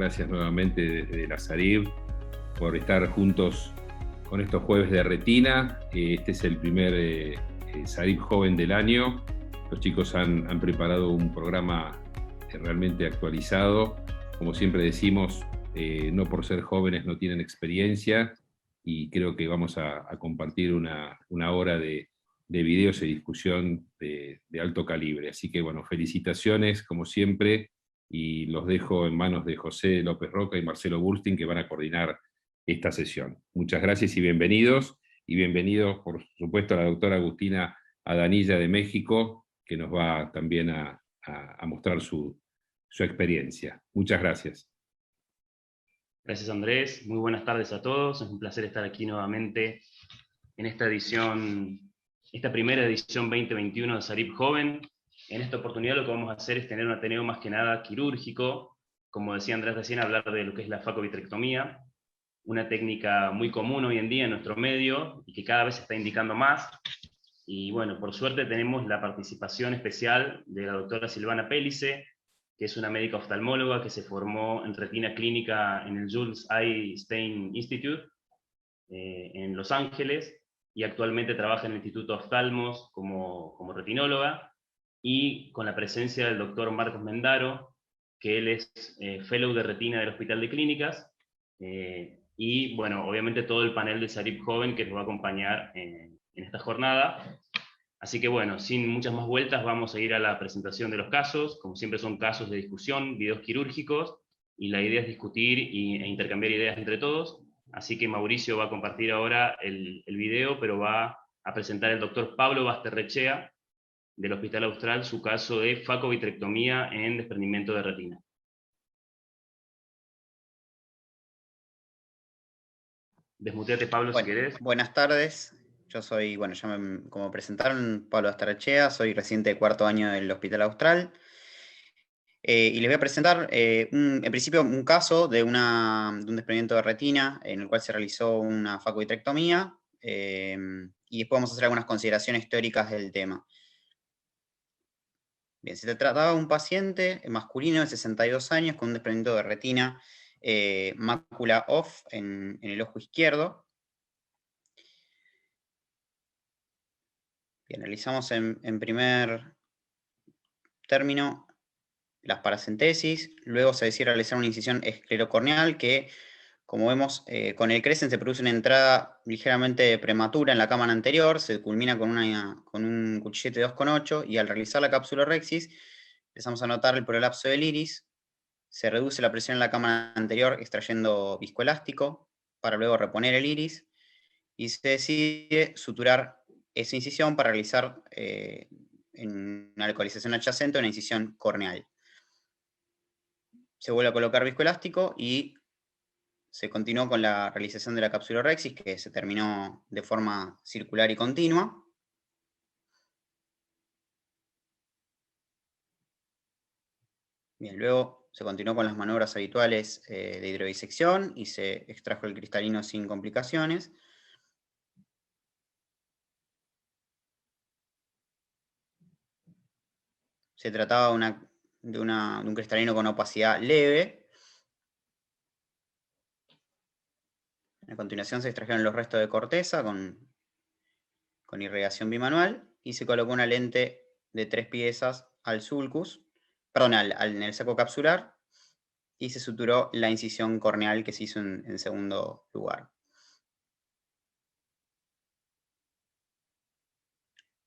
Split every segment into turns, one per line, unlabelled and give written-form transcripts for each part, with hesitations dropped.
gracias nuevamente desde la SARIB por estar juntos con estos jueves de retina. Este es el primer SARIB joven del año. Los chicos han preparado un programa realmente actualizado. Como siempre decimos, no por ser jóvenes no tienen experiencia, y creo que vamos a compartir una hora de videos y discusión de alto calibre. Así que bueno, felicitaciones como siempre, y los dejo en manos de José López Roca y Marcelo Burstin, que van a coordinar esta sesión. Muchas gracias y bienvenidos, y bienvenidos por supuesto a la doctora Agustina Adanilla de México, que nos va también a mostrar su experiencia. Muchas gracias.
Gracias, Andrés. Muy buenas tardes a todos. Es un placer estar aquí nuevamente en esta edición, esta primera edición 2021 de SARIB Joven. En esta oportunidad lo que vamos a hacer es tener un ateneo más que nada quirúrgico. Como decía Andrés recién, hablar de lo que es la facovitrectomía, una técnica muy común hoy en día en nuestro medio y que cada vez se está indicando más. Y bueno, por suerte tenemos la participación especial de la doctora Silvana Pellice, que es una médica oftalmóloga que se formó en retina clínica en el Jules I. Stein Institute en Los Ángeles, y actualmente trabaja en el Instituto Oftalmos como retinóloga, y con la presencia del doctor Marcos Mendaro, que él es fellow de retina del Hospital de Clínicas, y bueno, obviamente todo el panel de SARIB Joven que nos va a acompañar en esta jornada. Así que bueno, sin muchas más vueltas, vamos a ir a la presentación de los casos. Como siempre son casos de discusión, videos quirúrgicos, y la idea es discutir e intercambiar ideas entre todos. Así que Mauricio va a compartir ahora el video, pero va a presentar el doctor Pablo Basterrechea, del Hospital Austral, su caso de facovitrectomía en desprendimiento de retina. Desmuteate, Pablo,
bueno,
si querés.
Buenas tardes. Yo soy, como presentaron, Pablo Basterrechea, soy residente de cuarto año del Hospital Austral. Y les voy a presentar, en principio, un caso de un desprendimiento de retina en el cual se realizó una facovitrectomía, y después vamos a hacer algunas consideraciones teóricas del tema. Bien, se trataba de un paciente masculino de 62 años con un desprendimiento de retina, mácula off en el ojo izquierdo. Bien, realizamos en primer término las paracentesis, luego se decide realizar una incisión esclerocorneal que, como vemos, con el crecen se produce una entrada ligeramente prematura en la cámara anterior, se culmina con un cuchillete de 2,8, y al realizar la capsulorhexis empezamos a notar el prolapso del iris, se reduce la presión en la cámara anterior extrayendo viscoelástico para luego reponer el iris, y se decide suturar esa incisión para realizar en una localización adyacente una incisión corneal. Se vuelve a colocar viscoelástico y se continuó con la realización de la capsulorhexis, que se terminó de forma circular y continua. Bien, luego se continuó con las maniobras habituales de hidrodisección y se extrajo el cristalino sin complicaciones. Se trataba de un cristalino con opacidad leve. A continuación se extrajeron los restos de corteza con irrigación bimanual y se colocó una lente de 3 piezas al sulcus, perdón, en el saco capsular, y se suturó la incisión corneal que se hizo en segundo lugar.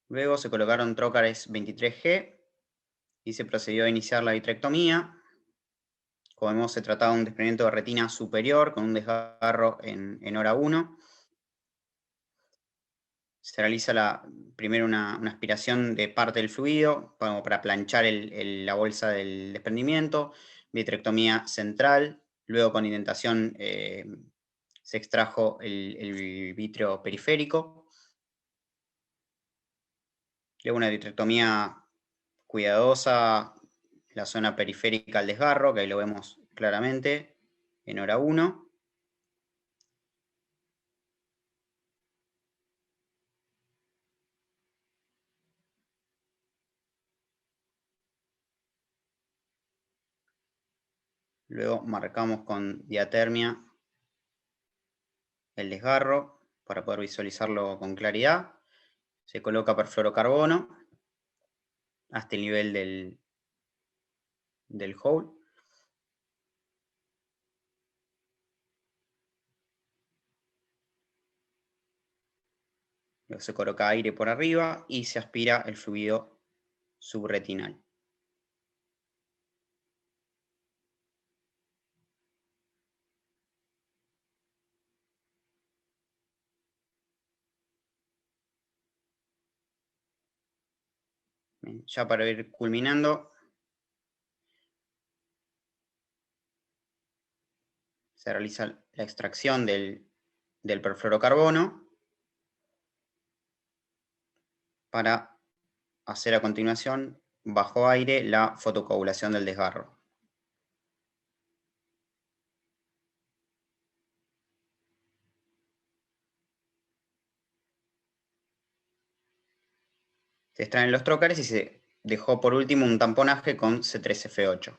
Luego se colocaron trócares 23G y se procedió a iniciar la vitrectomía. Como vemos, se trataba de un desprendimiento de retina superior con un desgarro en hora 1. Se realiza primero una aspiración de parte del fluido para planchar la bolsa del desprendimiento, vitrectomía central, luego con indentación se extrajo el vítreo periférico, luego una vitrectomía cuidadosa, la zona periférica al desgarro, que ahí lo vemos claramente, en hora 1. Luego marcamos con diatermia el desgarro para poder visualizarlo con claridad. Se coloca perfluorocarbono hasta el nivel del hole. Luego se coloca aire por arriba y se aspira el fluido subretinal. Bien, ya para ir culminando, se realiza la extracción del perfluorocarbono para hacer a continuación, bajo aire, la fotocoagulación del desgarro. Se extraen los trócares y se dejó por último un tamponaje con C3F8.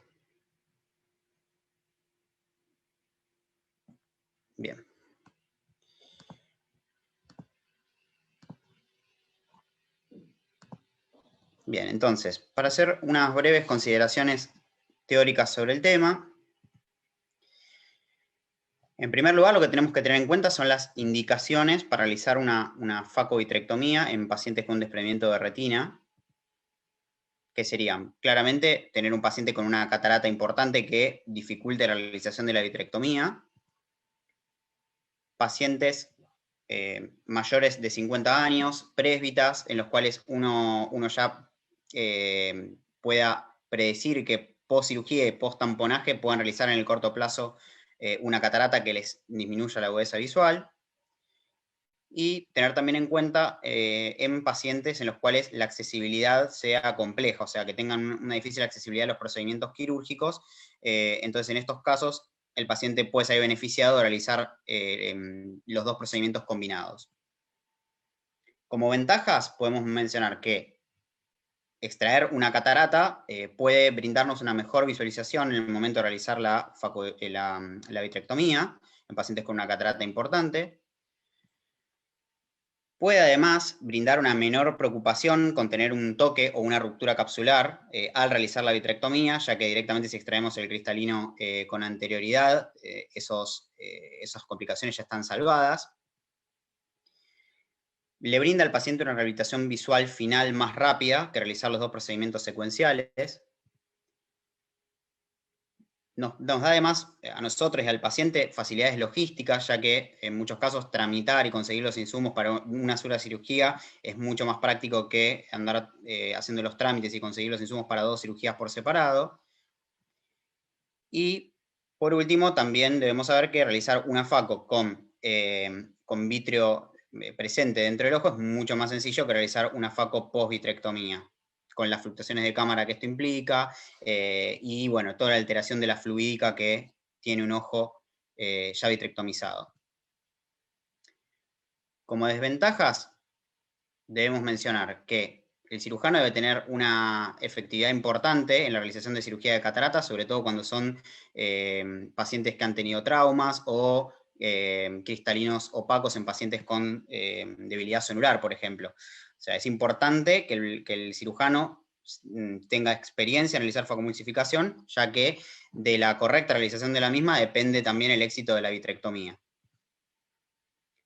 Bien. Bien, entonces, para hacer unas breves consideraciones teóricas sobre el tema, en primer lugar, lo que tenemos que tener en cuenta son las indicaciones para realizar una facovitrectomía en pacientes con desprendimiento de retina, que serían, claramente, tener un paciente con una catarata importante que dificulte la realización de la vitrectomía, pacientes mayores de 50 años, presbitas, en los cuales uno ya pueda predecir que post cirugía y post tamponaje puedan realizar en el corto plazo una catarata que les disminuya la agudeza visual, y tener también en cuenta en pacientes en los cuales la accesibilidad sea compleja, o sea, que tengan una difícil accesibilidad a los procedimientos quirúrgicos. Entonces, en estos casos, el paciente puede ser beneficiado de realizar los dos procedimientos combinados. Como ventajas, podemos mencionar que extraer una catarata puede brindarnos una mejor visualización en el momento de realizar la vitrectomía en pacientes con una catarata importante. Puede además brindar una menor preocupación con tener un toque o una ruptura capsular al realizar la vitrectomía, ya que directamente si extraemos el cristalino con anterioridad, esas complicaciones ya están salvadas. Le brinda al paciente una rehabilitación visual final más rápida que realizar los dos procedimientos secuenciales. Nos da además a nosotros y al paciente facilidades logísticas, ya que en muchos casos tramitar y conseguir los insumos para una sola cirugía es mucho más práctico que andar haciendo los trámites y conseguir los insumos para dos cirugías por separado. Y por último, también debemos saber que realizar una faco con vitrio presente dentro del ojo es mucho más sencillo que realizar una faco post-vitrectomía, con las fluctuaciones de cámara que esto implica, y bueno, toda la alteración de la fluídica que tiene un ojo ya vitrectomizado. Como desventajas, debemos mencionar que el cirujano debe tener una efectividad importante en la realización de cirugía de catarata, sobre todo cuando son pacientes que han tenido traumas o cristalinos opacos en pacientes con debilidad celular, por ejemplo. O sea, es importante que el cirujano tenga experiencia en realizar facomulsificación, ya que de la correcta realización de la misma depende también el éxito de la vitrectomía.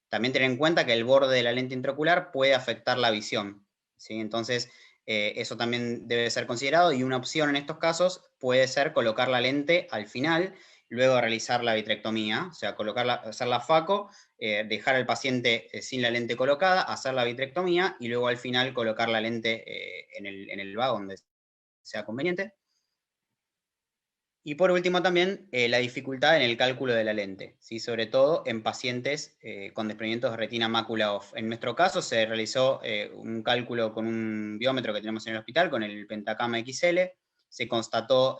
También tener en cuenta que el borde de la lente intraocular puede afectar la visión, ¿sí? Entonces, eso también debe ser considerado, y una opción en estos casos puede ser colocar la lente al final, luego de realizar la vitrectomía, o sea, hacer la faco, dejar al paciente sin la lente colocada, hacer la vitrectomía, y luego al final colocar la lente en el vago donde sea conveniente. Y por último también la dificultad en el cálculo de la lente, ¿sí? Sobre todo en pacientes con desprendimientos de retina mácula off. En nuestro caso se realizó un cálculo con un biómetro que tenemos en el hospital, con el Pentacama XL, se constató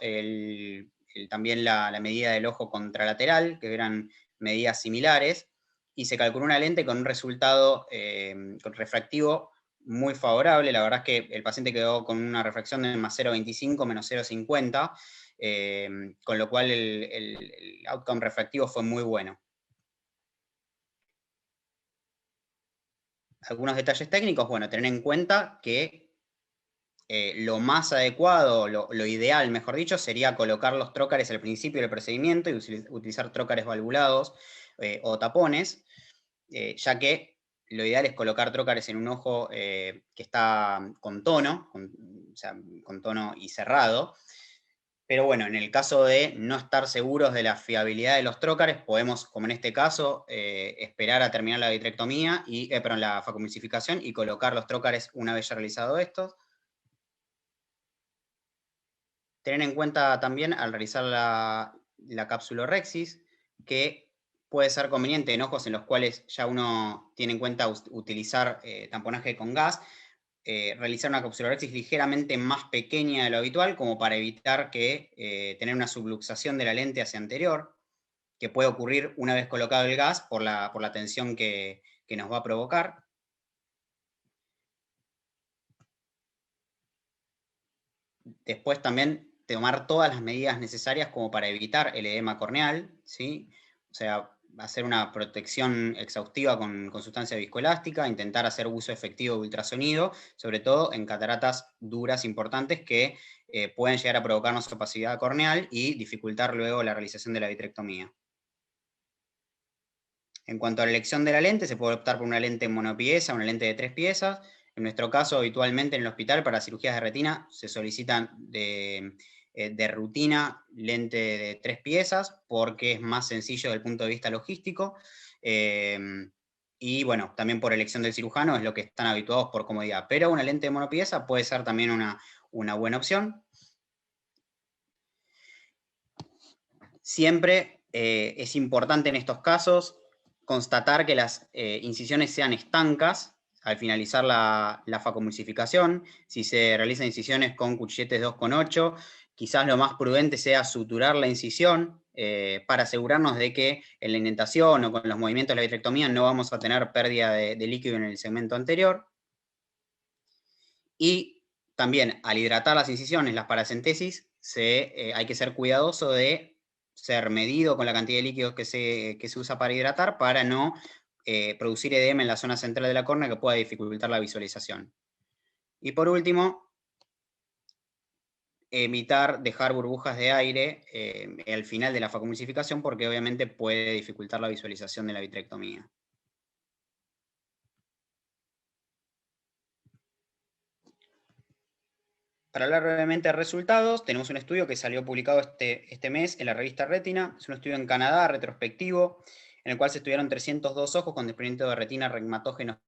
también la medida del ojo contralateral, que eran medidas similares, y se calculó una lente con un resultado refractivo muy favorable. La verdad es que el paciente quedó con una refracción de más 0,25, menos 0,50, con lo cual el outcome refractivo fue muy bueno. Algunos detalles técnicos, bueno, tener en cuenta que lo más adecuado, lo ideal, mejor dicho, sería colocar los trócares al principio del procedimiento y utilizar trócares valvulados o tapones, ya que lo ideal es colocar trócares en un ojo que está con tono, o sea, con tono y cerrado. Pero bueno, en el caso de no estar seguros de la fiabilidad de los trócares, podemos, como en este caso, esperar a terminar la vitrectomía, perdón, la facomulsificación y colocar los trócares una vez ya realizado esto. Tener en cuenta también al realizar la capsulorhexis, que puede ser conveniente en ojos en los cuales ya uno tiene en cuenta utilizar tamponaje con gas, realizar una capsulorhexis ligeramente más pequeña de lo habitual, como para evitar tener una subluxación de la lente hacia anterior, que puede ocurrir una vez colocado el gas por la tensión que nos va a provocar. Después también tomar todas las medidas necesarias como para evitar el edema corneal, ¿sí? O sea, hacer una protección exhaustiva con sustancia viscoelástica, intentar hacer uso efectivo de ultrasonido, sobre todo en cataratas duras importantes que pueden llegar a provocarnos opacidad corneal y dificultar luego la realización de la vitrectomía. En cuanto a la elección de la lente, se puede optar por una lente monopieza, una lente de 3 piezas. En nuestro caso, habitualmente en el hospital para cirugías de retina se solicitan de rutina lente de 3 piezas porque es más sencillo desde el punto de vista logístico. Y bueno, también por elección del cirujano es lo que están habituados por comodidad. Pero una lente de monopieza puede ser también una buena opción. Siempre es importante en estos casos constatar que las incisiones sean estancas al finalizar la facomulsificación. Si se realizan incisiones con cuchilletes 2,8, quizás lo más prudente sea suturar la incisión para asegurarnos de que en la indentación o con los movimientos de la vitrectomía no vamos a tener pérdida de líquido en el segmento anterior. Y también al hidratar las incisiones, las paracentesis, hay que ser cuidadoso de ser medido con la cantidad de líquido que se usa para hidratar para no producir edema en la zona central de la córnea que pueda dificultar la visualización. Y por último, evitar dejar burbujas de aire al final de la facomulsificación porque obviamente puede dificultar la visualización de la vitrectomía. Para hablar brevemente de resultados, tenemos un estudio que salió publicado este mes en la revista Retina. Es un estudio en Canadá, retrospectivo, en el cual se estudiaron 302 ojos con desprendimiento de retina regmatógeno.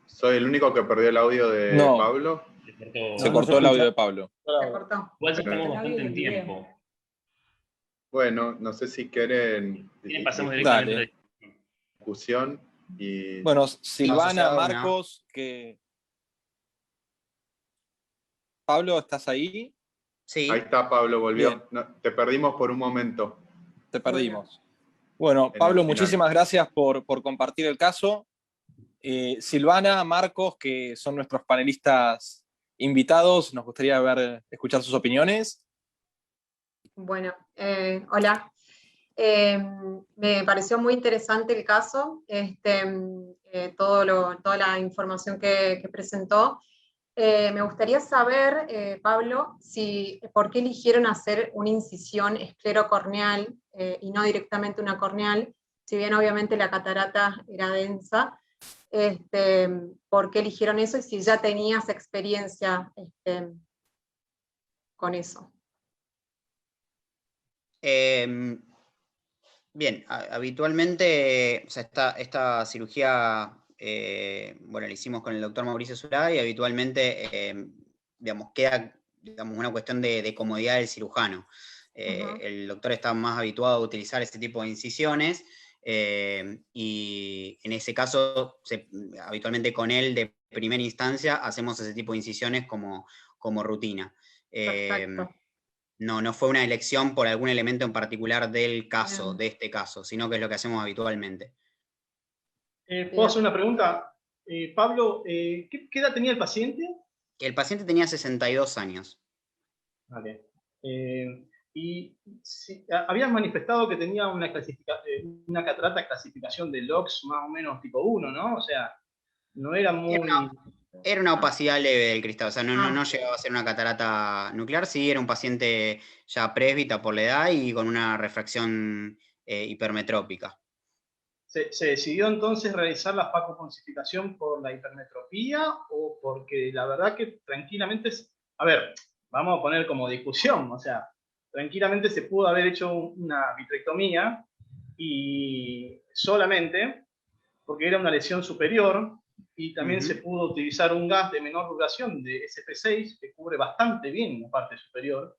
¿Soy el único que perdió el audio de Pablo?
Se cortó el audio de Pablo.
Se cortó.
Igual ya estamos bastante en tiempo.
Bueno, no sé si quieren
Pasamos directamente a la
discusión. Y...
Bueno, Silvana, Marcos, que... Pablo, ¿estás ahí?
Sí.
Ahí está, Pablo, volvió. No, te perdimos por un momento.
Te perdimos. Bueno, Pablo, muchísimas gracias por compartir el caso. Silvana, Marcos, que son nuestros panelistas invitados, nos gustaría escuchar sus opiniones.
Bueno, hola. Me pareció muy interesante el caso, toda la información que presentó. Me gustaría saber, Pablo, por qué eligieron hacer una incisión esclerocorneal y no directamente una corneal, si bien obviamente la catarata era densa. ¿Por qué eligieron eso y si ya tenías experiencia con eso?
Bien, habitualmente, o sea, esta cirugía, bueno, la hicimos con el doctor Mauricio Surá y habitualmente, digamos, queda una cuestión de comodidad del cirujano. El doctor está más habituado a utilizar este tipo de incisiones y en ese caso, habitualmente con él de primera instancia hacemos ese tipo de incisiones como rutina.
Perfecto.
No fue una elección por algún elemento en particular del caso,
Bien.
de este caso, sino que es lo que hacemos habitualmente.
¿Puedo hacer una pregunta? Pablo, ¿qué edad tenía el paciente?
El paciente tenía 62 años.
Vale. Y habías manifestado que tenía una catarata clasificación de LOX más o menos tipo 1, ¿no? O sea, no era muy...
Era una opacidad leve del cristal, o sea, no llegaba a ser una catarata nuclear, sí, era un paciente ya presbita por la edad y con una refracción hipermetrópica.
¿Se decidió entonces realizar la facoponsificación por la hipermetropía o porque la verdad que tranquilamente... A ver, vamos a poner como discusión, o sea, tranquilamente se pudo haber hecho una vitrectomía y solamente porque era una lesión superior y también se pudo utilizar un gas de menor duración de SP6 que cubre bastante bien la parte superior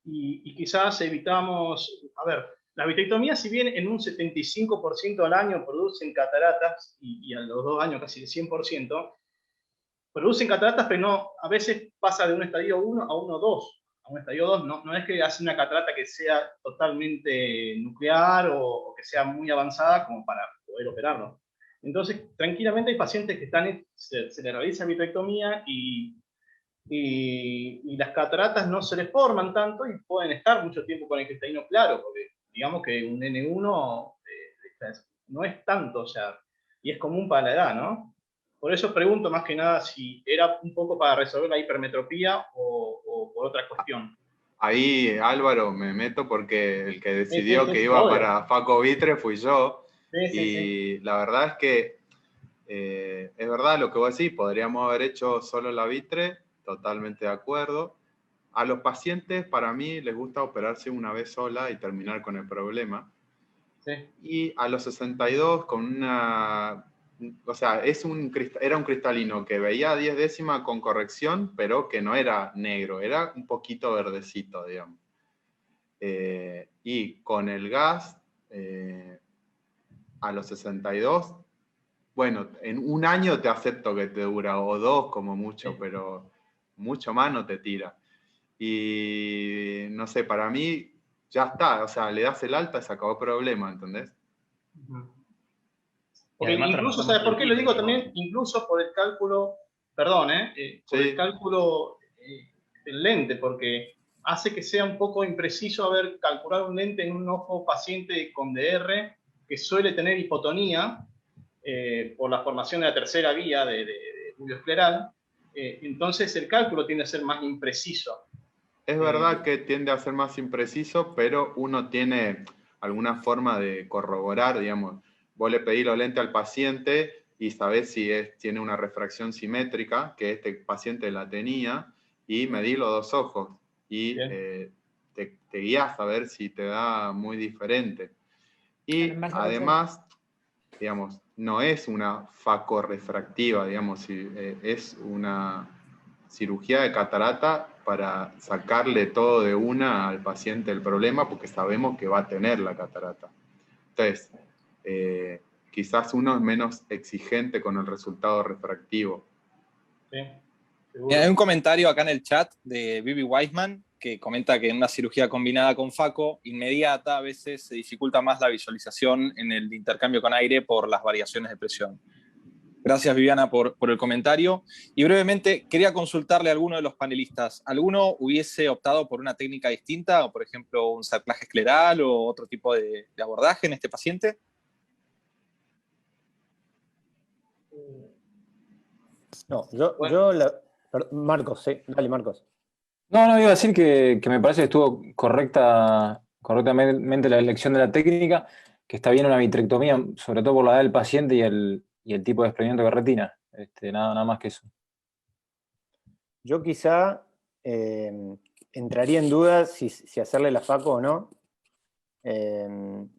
y quizás evitamos, a ver, la vitrectomía si bien en un 75% al año producen cataratas y a los 2 años casi el 100%, producen cataratas, pero no, a veces pasa de un estadio 1 a 1-2. A un estadio 2 no es que hace una catarata que sea totalmente nuclear o que sea muy avanzada como para poder operarlo. Entonces, tranquilamente hay pacientes que se les realiza vitrectomía y las cataratas no se les forman tanto y pueden estar mucho tiempo con el cristalino claro, porque digamos que un N1 no es tanto, o sea, y es común para la edad, ¿no? Por eso pregunto más que nada si era un poco para resolver la hipermetropía o por otra cuestión.
Ahí, Álvaro, me meto porque el que decidió que iba para Faco Vitre fui yo. Y la verdad es que es verdad lo que vos decís, podríamos haber hecho solo la Vitre, totalmente de acuerdo. A los pacientes, para mí, les gusta operarse una vez sola y terminar con el problema.
Sí.
Y a los 62, con una... O sea, era un cristalino que veía 10 décimas con corrección, pero que no era negro, era un poquito verdecito, digamos. Y con el gas, a los 62, bueno, en un año te acepto que te dura, o 2 como mucho, pero mucho más no te tira. Y no sé, para mí ya está, o sea, le das el alta y se acabó el problema, ¿entendés?
Porque incluso, ¿sabes por qué lo digo también? Incluso por el cálculo, perdón, por el cálculo del lente, porque hace que sea un poco impreciso haber calculado un lente en un ojo paciente con DR que suele tener hipotonía por la formación de la tercera vía de bulbo escleral. Entonces el cálculo tiende a ser más impreciso.
Es verdad que tiende a ser más impreciso, pero uno tiene alguna forma de corroborar, digamos. Vos le pedís los lentes al paciente y sabés si tiene una refracción simétrica, que este paciente la tenía, y medís los dos ojos. Y te guías a ver si te da muy diferente. Y además, digamos, no es una facorrefractiva, digamos, es una cirugía de catarata para sacarle todo de una al paciente el problema, porque sabemos que va a tener la catarata. Entonces, quizás uno es menos exigente con el resultado refractivo.
Sí,
hay un comentario acá en el chat de Vivi Weisman que comenta que en una cirugía combinada con FACO inmediata a veces se dificulta más la visualización en el intercambio con aire por las variaciones de presión. Gracias, Viviana, por el comentario. Y brevemente, quería consultarle a alguno de los panelistas. ¿Alguno hubiese optado por una técnica distinta, o por ejemplo un cerclaje escleral o otro tipo de abordaje en este paciente?
No, Marcos, sí, dale, Marcos.
No, iba a decir que me parece que estuvo correctamente la elección de la técnica, que está bien una vitrectomía, sobre todo por la edad del paciente y el tipo de desprendimiento de retina. Nada más que eso.
Yo quizá entraría en duda si hacerle la FACO o no,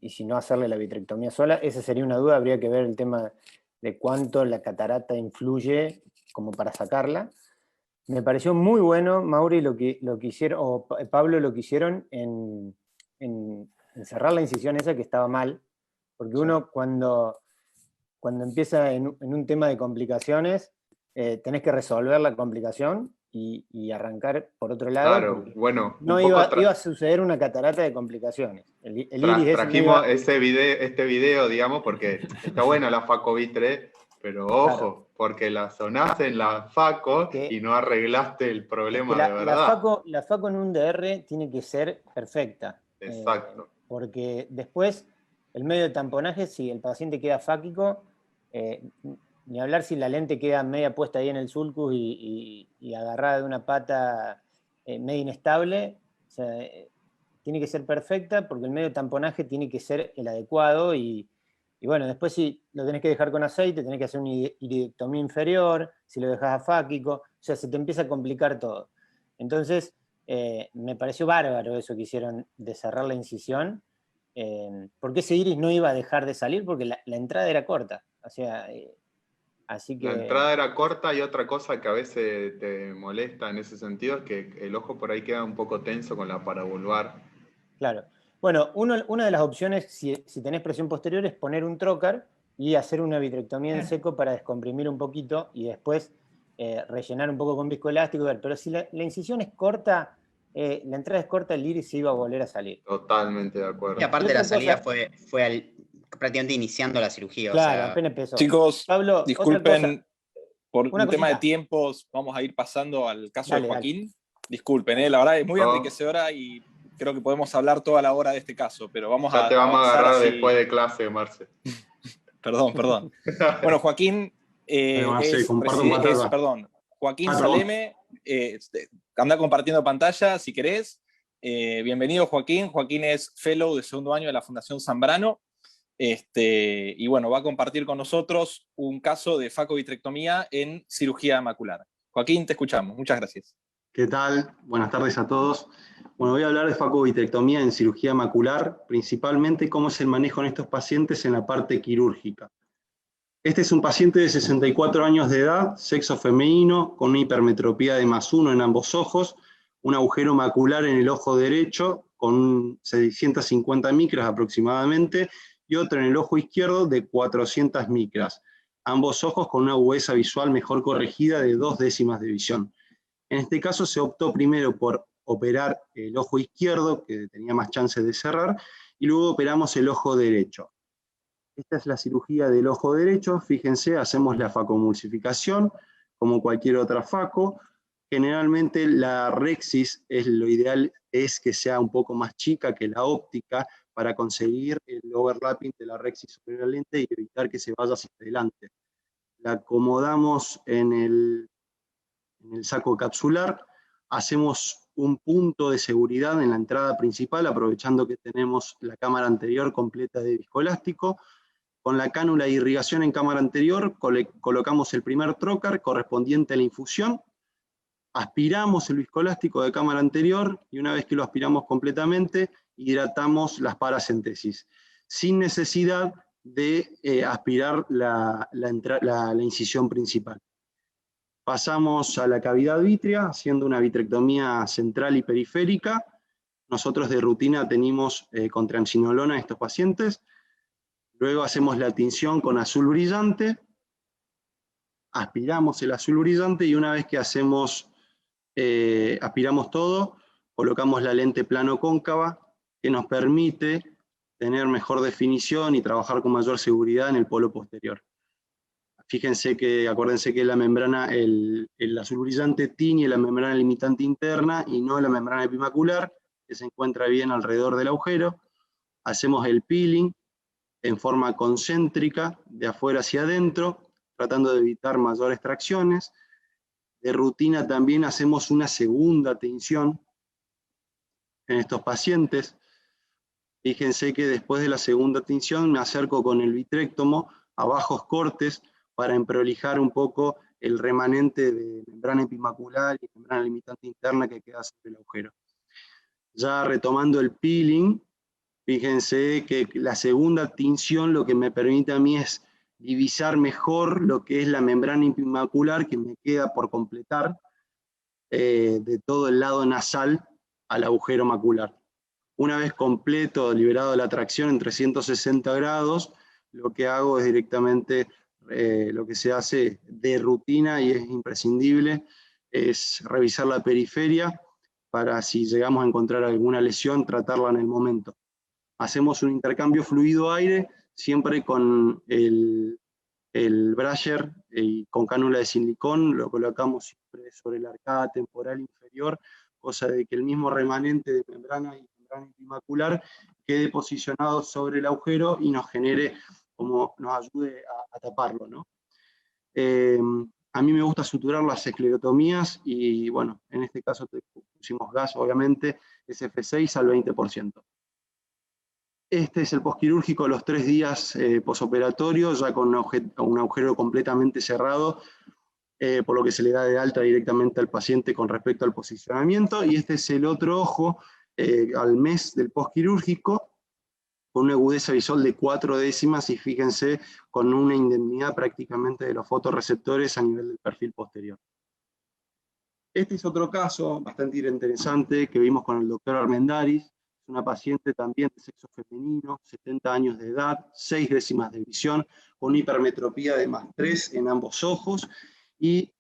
y si no hacerle la vitrectomía sola. Esa sería una duda, habría que ver el tema de cuánto la catarata influye como para sacarla. Me pareció muy bueno, Mauri, lo que hicieron, o Pablo, lo que hicieron en cerrar la incisión esa que estaba mal, porque uno cuando empieza en un tema de complicaciones, tenés que resolver la complicación y arrancar por otro lado.
Claro, bueno,
no iba a suceder una catarata de complicaciones. El iris
trajimos este video, digamos, porque está buena la Faco Vitre, pero ojo, claro, porque la sonaste en la Faco y no arreglaste el problema de verdad.
La Faco en un DR tiene que ser perfecta.
Exacto.
Porque después, el medio de tamponaje, si el paciente queda fáquico, ni hablar si la lente queda media puesta ahí en el sulcus y agarrada de una pata media inestable, o sea, tiene que ser perfecta porque el medio de tamponaje tiene que ser el adecuado y bueno, después si lo tenés que dejar con aceite, tenés que hacer una iridectomía inferior, si lo dejás afáquico, o sea, se te empieza a complicar todo. Entonces, me pareció bárbaro eso que hicieron de cerrar la incisión, porque ese iris no iba a dejar de salir porque la entrada era corta, o sea... Así que...
La entrada era corta y otra cosa que a veces te molesta en ese sentido es que el ojo por ahí queda un poco tenso con la paravulvar.
Claro. Bueno, una de las opciones, si tenés presión posterior, es poner un trocar y hacer una vitrectomía en seco para descomprimir un poquito y después rellenar un poco con viscoelástico. Pero si la incisión es corta, la entrada es corta, el iris se iba a volver a salir.
Totalmente de acuerdo.
Y aparte la salida fue prácticamente iniciando la cirugía.
Claro,
o sea,
apenas empezó.
Chicos,
Pablo,
disculpen, por un tema de tiempos, vamos a ir pasando al caso de Joaquín. Dale. Disculpen, la verdad es muy enriquecedora y creo que podemos hablar toda la hora de este caso, pero vamos
ya te vamos a agarrar después de clase, Marce.
Perdón. Bueno, Joaquín Joaquín Saleme, anda compartiendo pantalla si querés. Bienvenido, Joaquín. Joaquín es fellow de segundo año de la Fundación Zambrano. Y bueno, va a compartir con nosotros un caso de facovitrectomía en cirugía macular. Joaquín, te escuchamos. Muchas gracias.
¿Qué tal? Buenas tardes a todos. Bueno, voy a hablar de facovitrectomía en cirugía macular, principalmente cómo es el manejo en estos pacientes en la parte quirúrgica. Este es un paciente de 64 años de edad, sexo femenino, con una hipermetropía de +1 en ambos ojos, un agujero macular en el ojo derecho con 650 micras aproximadamente, y otro en el ojo izquierdo de 400 micras, ambos ojos con una agudeza visual mejor corregida de 2 décimas de visión. En este caso se optó primero por operar el ojo izquierdo, que tenía más chances de cerrar, y luego operamos el ojo derecho. Esta es la cirugía del ojo derecho. Fíjense, hacemos la facomulsificación, como cualquier otra faco. Generalmente la rexis, lo ideal es que sea un poco más chica que la óptica, para conseguir el overlapping de la rexis sobre la lente y evitar que se vaya hacia adelante. La acomodamos en el saco capsular, hacemos un punto de seguridad en la entrada principal, aprovechando que tenemos la cámara anterior completa de viscoelástico. Con la cánula de irrigación en cámara anterior colocamos el primer trocar correspondiente a la infusión, aspiramos el viscoelástico de cámara anterior y una vez que lo aspiramos completamente, hidratamos las paracentesis, sin necesidad de aspirar la incisión principal. Pasamos a la cavidad vítrea, haciendo una vitrectomía central y periférica. Nosotros de rutina tenemos con triamcinolona a estos pacientes. Luego hacemos la tinción con azul brillante, aspiramos el azul brillante y una vez que aspiramos todo, colocamos la lente plano cóncava, que nos permite tener mejor definición y trabajar con mayor seguridad en el polo posterior. Fíjense que, acuérdense que la membrana, el azul brillante tiñe la membrana limitante interna y no la membrana epimacular, que se encuentra bien alrededor del agujero. Hacemos el peeling en forma concéntrica, de afuera hacia adentro, tratando de evitar mayores tracciones. De rutina también hacemos una segunda tinción en estos pacientes. Fíjense que después de la segunda tinción me acerco con el vitréctomo a bajos cortes para emprolijar un poco el remanente de membrana epimacular y membrana limitante interna que queda sobre el agujero. Ya retomando el peeling, fíjense que la segunda tinción lo que me permite a mí es divisar mejor lo que es la membrana epimacular que me queda por completar de todo el lado nasal al agujero macular. Una vez completo, liberado la tracción en 360 grados, lo que hago es directamente lo que se hace de rutina y es imprescindible, es revisar la periferia para, si llegamos a encontrar alguna lesión, tratarla en el momento. Hacemos un intercambio fluido-aire, siempre con el brasher y con cánula de silicón, lo colocamos siempre sobre la arcada temporal inferior, cosa de que el mismo remanente de membrana y membrana intimacular quede posicionado sobre el agujero y nos genere, como nos ayude a taparlo, ¿no? A mí me gusta suturar las esclerotomías y, bueno, en este caso pusimos gas, obviamente, SF6 al 20%. Este es el posquirúrgico los 3 días posoperatorio, ya con un agujero completamente cerrado, por lo que se le da de alta directamente al paciente con respecto al posicionamiento. Y este es el otro ojo al mes del posquirúrgico, con una agudeza visual de 4 décimas y fíjense, con una indemnidad prácticamente de los fotorreceptores a nivel del perfil posterior. Este es otro caso bastante interesante que vimos con el doctor Armendáriz. Es una paciente también de sexo femenino, 70 años de edad, 6 décimas de visión, con hipermetropía de +3 en ambos ojos, y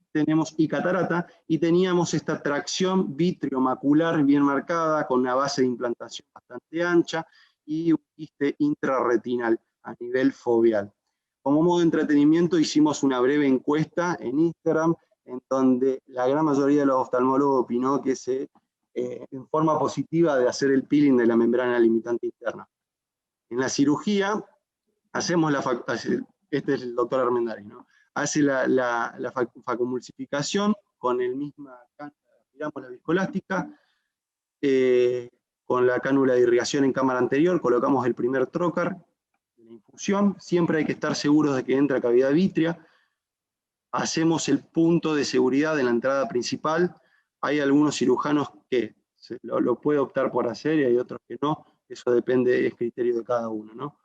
catarata, y teníamos esta tracción vitriomacular bien marcada, con una base de implantación bastante ancha, y un quiste intrarretinal a nivel foveal. Como modo de entretenimiento hicimos una breve encuesta en Instagram, en donde la gran mayoría de los oftalmólogos opinó que en forma positiva de hacer el peeling de la membrana limitante interna. En la cirugía, este es el doctor Armendáriz, ¿no? Hace la facomulsificación con el misma cánula, tiramos la viscoelástica, con la cánula de irrigación en cámara anterior, colocamos el primer trocar de la infusión, siempre hay que estar seguros de que entra cavidad vítrea, hacemos el punto de seguridad de la entrada principal. Hay algunos cirujanos que lo puede optar por hacer y hay otros que no, eso depende, es criterio de cada uno, ¿no?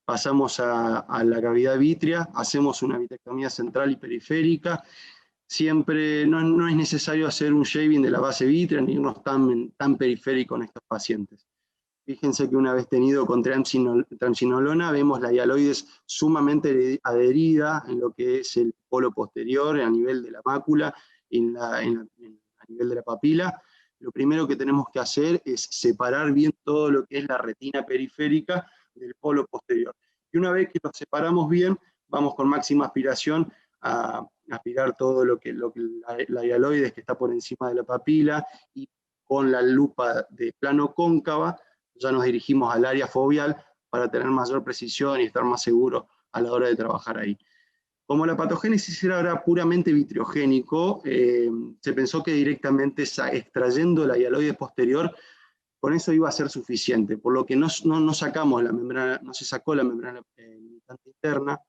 Pasamos a la cavidad vítrea, hacemos una vitrectomía central y periférica. Siempre no es necesario hacer un shaving de la base vítrea ni irnos tan periférico en estos pacientes. Fíjense que una vez tenido con triamcinolona, vemos la hialoides sumamente adherida en lo que es el polo posterior, a nivel de la mácula, a nivel de la papila. Lo primero que tenemos que hacer es separar bien todo lo que es la retina periférica del polo posterior. Y una vez que lo separamos bien, vamos con máxima aspiración a aspirar todo lo que la hialoides que está por encima de la papila, y con la lupa de plano cóncava ya nos dirigimos al área foveal para tener mayor precisión y estar más seguros a la hora de trabajar ahí. Como la patogénesis era puramente vitriogénico, se pensó que directamente extrayendo la hialoides posterior, con eso iba a ser suficiente, por lo que no sacamos la membrana, no se sacó la membrana limitante interna.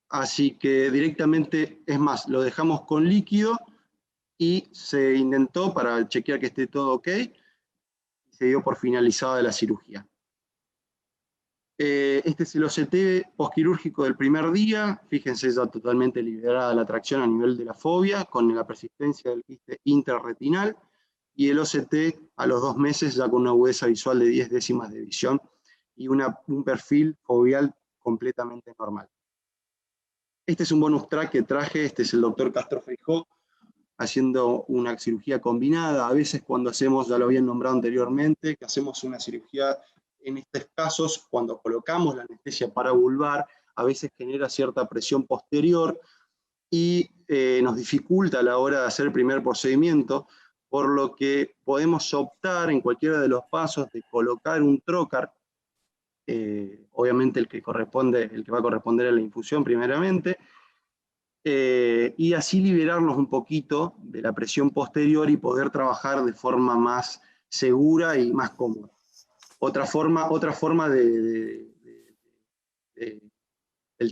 Así que directamente, es más, lo dejamos con líquido y se intentó para chequear que esté todo ok, y se dio por finalizada la cirugía. Este es el OCT posquirúrgico del primer día, fíjense ya totalmente liberada la tracción a nivel de la fobia, con la persistencia del quiste intrarretinal, y el OCT a los 2 meses ya con una agudeza visual de 10 décimas de visión, y un perfil foveal completamente normal. Este es un bonus track que traje, este es el doctor Castro Feijó, haciendo una cirugía combinada. A veces cuando hacemos, ya lo habían nombrado anteriormente, que hacemos una cirugía, en estos casos, cuando colocamos la anestesia paravulvar, a veces genera cierta presión posterior y nos dificulta a la hora de hacer el primer procedimiento, por lo que podemos optar en cualquiera de los pasos de colocar un trocar, obviamente el que va a corresponder a la infusión primeramente, y así liberarnos un poquito de la presión posterior y poder trabajar de forma más segura y más cómoda. Otra forma del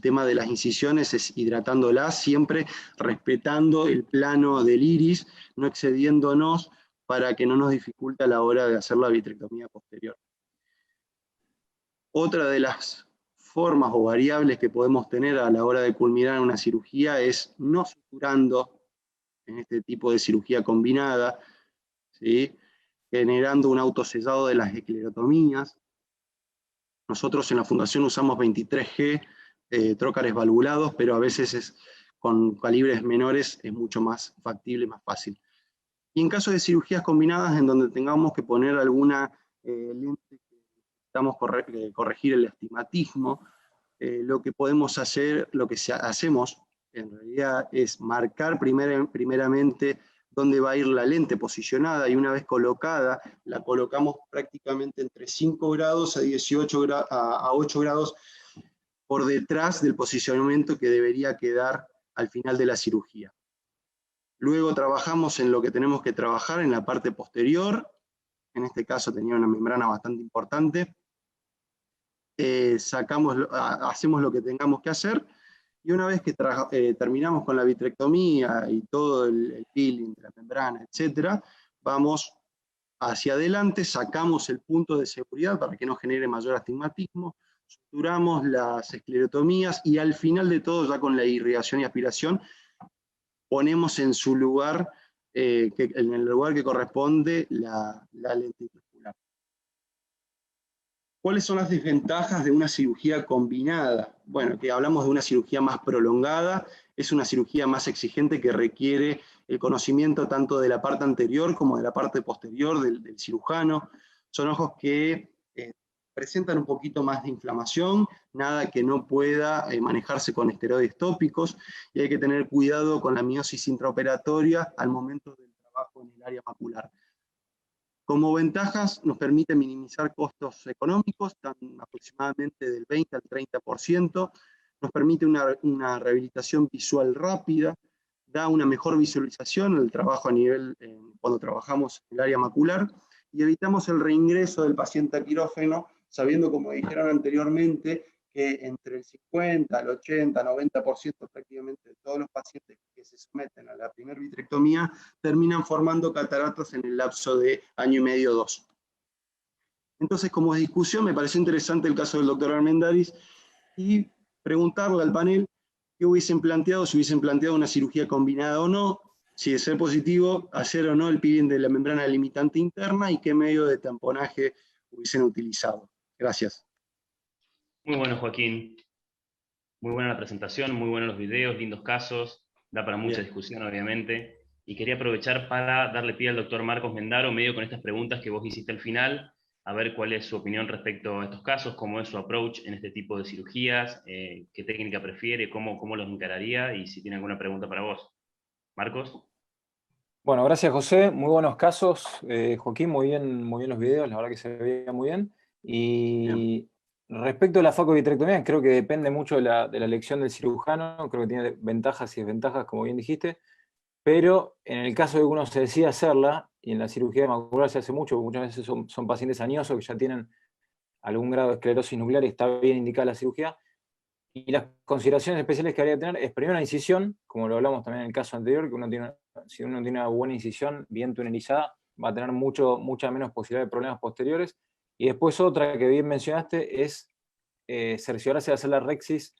tema de las incisiones es hidratándolas, siempre respetando el plano del iris, no excediéndonos para que no nos dificulte a la hora de hacer la vitrectomía posterior. Otra de las formas o variables que podemos tener a la hora de culminar una cirugía es no suturando en este tipo de cirugía combinada, ¿sí? Generando un autosellado de las esclerotomías. Nosotros en la fundación usamos 23G, trócares valvulados, pero a veces es con calibres menores es mucho más factible, más fácil. Y en caso de cirugías combinadas en donde tengamos que poner alguna lente que necesitamos corregir el astigmatismo, lo que podemos hacer, lo que hacemos en realidad es marcar primeramente dónde va a ir la lente posicionada, y una vez colocada, la colocamos prácticamente entre 5 grados a 8 grados por detrás del posicionamiento que debería quedar al final de la cirugía. Luego trabajamos en lo que tenemos que trabajar en la parte posterior. En este caso tenía una membrana bastante importante. Hacemos lo que tengamos que hacer, y una vez que terminamos con la vitrectomía y todo el peeling de la membrana, etc., vamos hacia adelante, sacamos el punto de seguridad para que no genere mayor astigmatismo, suturamos las esclerotomías, y al final de todo, ya con la irrigación y aspiración, ponemos en su lugar, en el lugar que corresponde, la lente intraocular. ¿Cuáles son las desventajas de una cirugía combinada? Bueno, que hablamos de una cirugía más prolongada, es una cirugía más exigente que requiere el conocimiento tanto de la parte anterior como de la parte posterior del cirujano. Son ojos que presentan un poquito más de inflamación, nada que no pueda manejarse con esteroides tópicos, y hay que tener cuidado con la miosis intraoperatoria al momento del trabajo en el área macular. Como ventajas, nos permite minimizar costos económicos, aproximadamente del 20 al 30%, nos permite una rehabilitación visual rápida, da una mejor visualización en el trabajo cuando trabajamos en el área macular, y evitamos el reingreso del paciente a quirófano, sabiendo, como dijeron anteriormente, que entre el 50 al 80, 90% prácticamente de todos los pacientes que se someten a la primera vitrectomía terminan formando cataratas en el lapso de año y medio, 2. Entonces, como discusión, me pareció interesante el caso del doctor Armendáriz, y preguntarle al panel qué hubiesen planteado, si hubiesen planteado una cirugía combinada o no, si de ser positivo, hacer o no el peeling de la membrana limitante interna, y qué medio de tamponaje hubiesen utilizado. Gracias.
Muy bueno, Joaquín. Muy buena la presentación, muy buenos los videos, lindos casos, da para mucha discusión, obviamente. Y quería aprovechar para darle pie al doctor Marcos Mendaro, medio con estas preguntas que vos hiciste al final, a ver cuál es su opinión respecto a estos casos, cómo es su approach en este tipo de cirugías, qué técnica prefiere, cómo los encararía, y si tiene alguna pregunta para vos. Marcos.
Bueno, gracias, José. Muy buenos casos. Joaquín, muy bien los videos, la verdad que se veía muy bien. Y respecto a la facovitrectomía, creo que depende mucho de la elección del cirujano, creo que tiene ventajas y desventajas, como bien dijiste, pero en el caso de que uno se decida hacerla, y en la cirugía macular se hace mucho, porque muchas veces son pacientes añosos que ya tienen algún grado de esclerosis nuclear y está bien indicada la cirugía, y las consideraciones especiales que habría que tener es primero una incisión, como lo hablamos también en el caso anterior, que si uno tiene una buena incisión bien tunelizada, va a tener mucha menos posibilidad de problemas posteriores. Y después otra que bien mencionaste es cerciorarse de hacer la rexis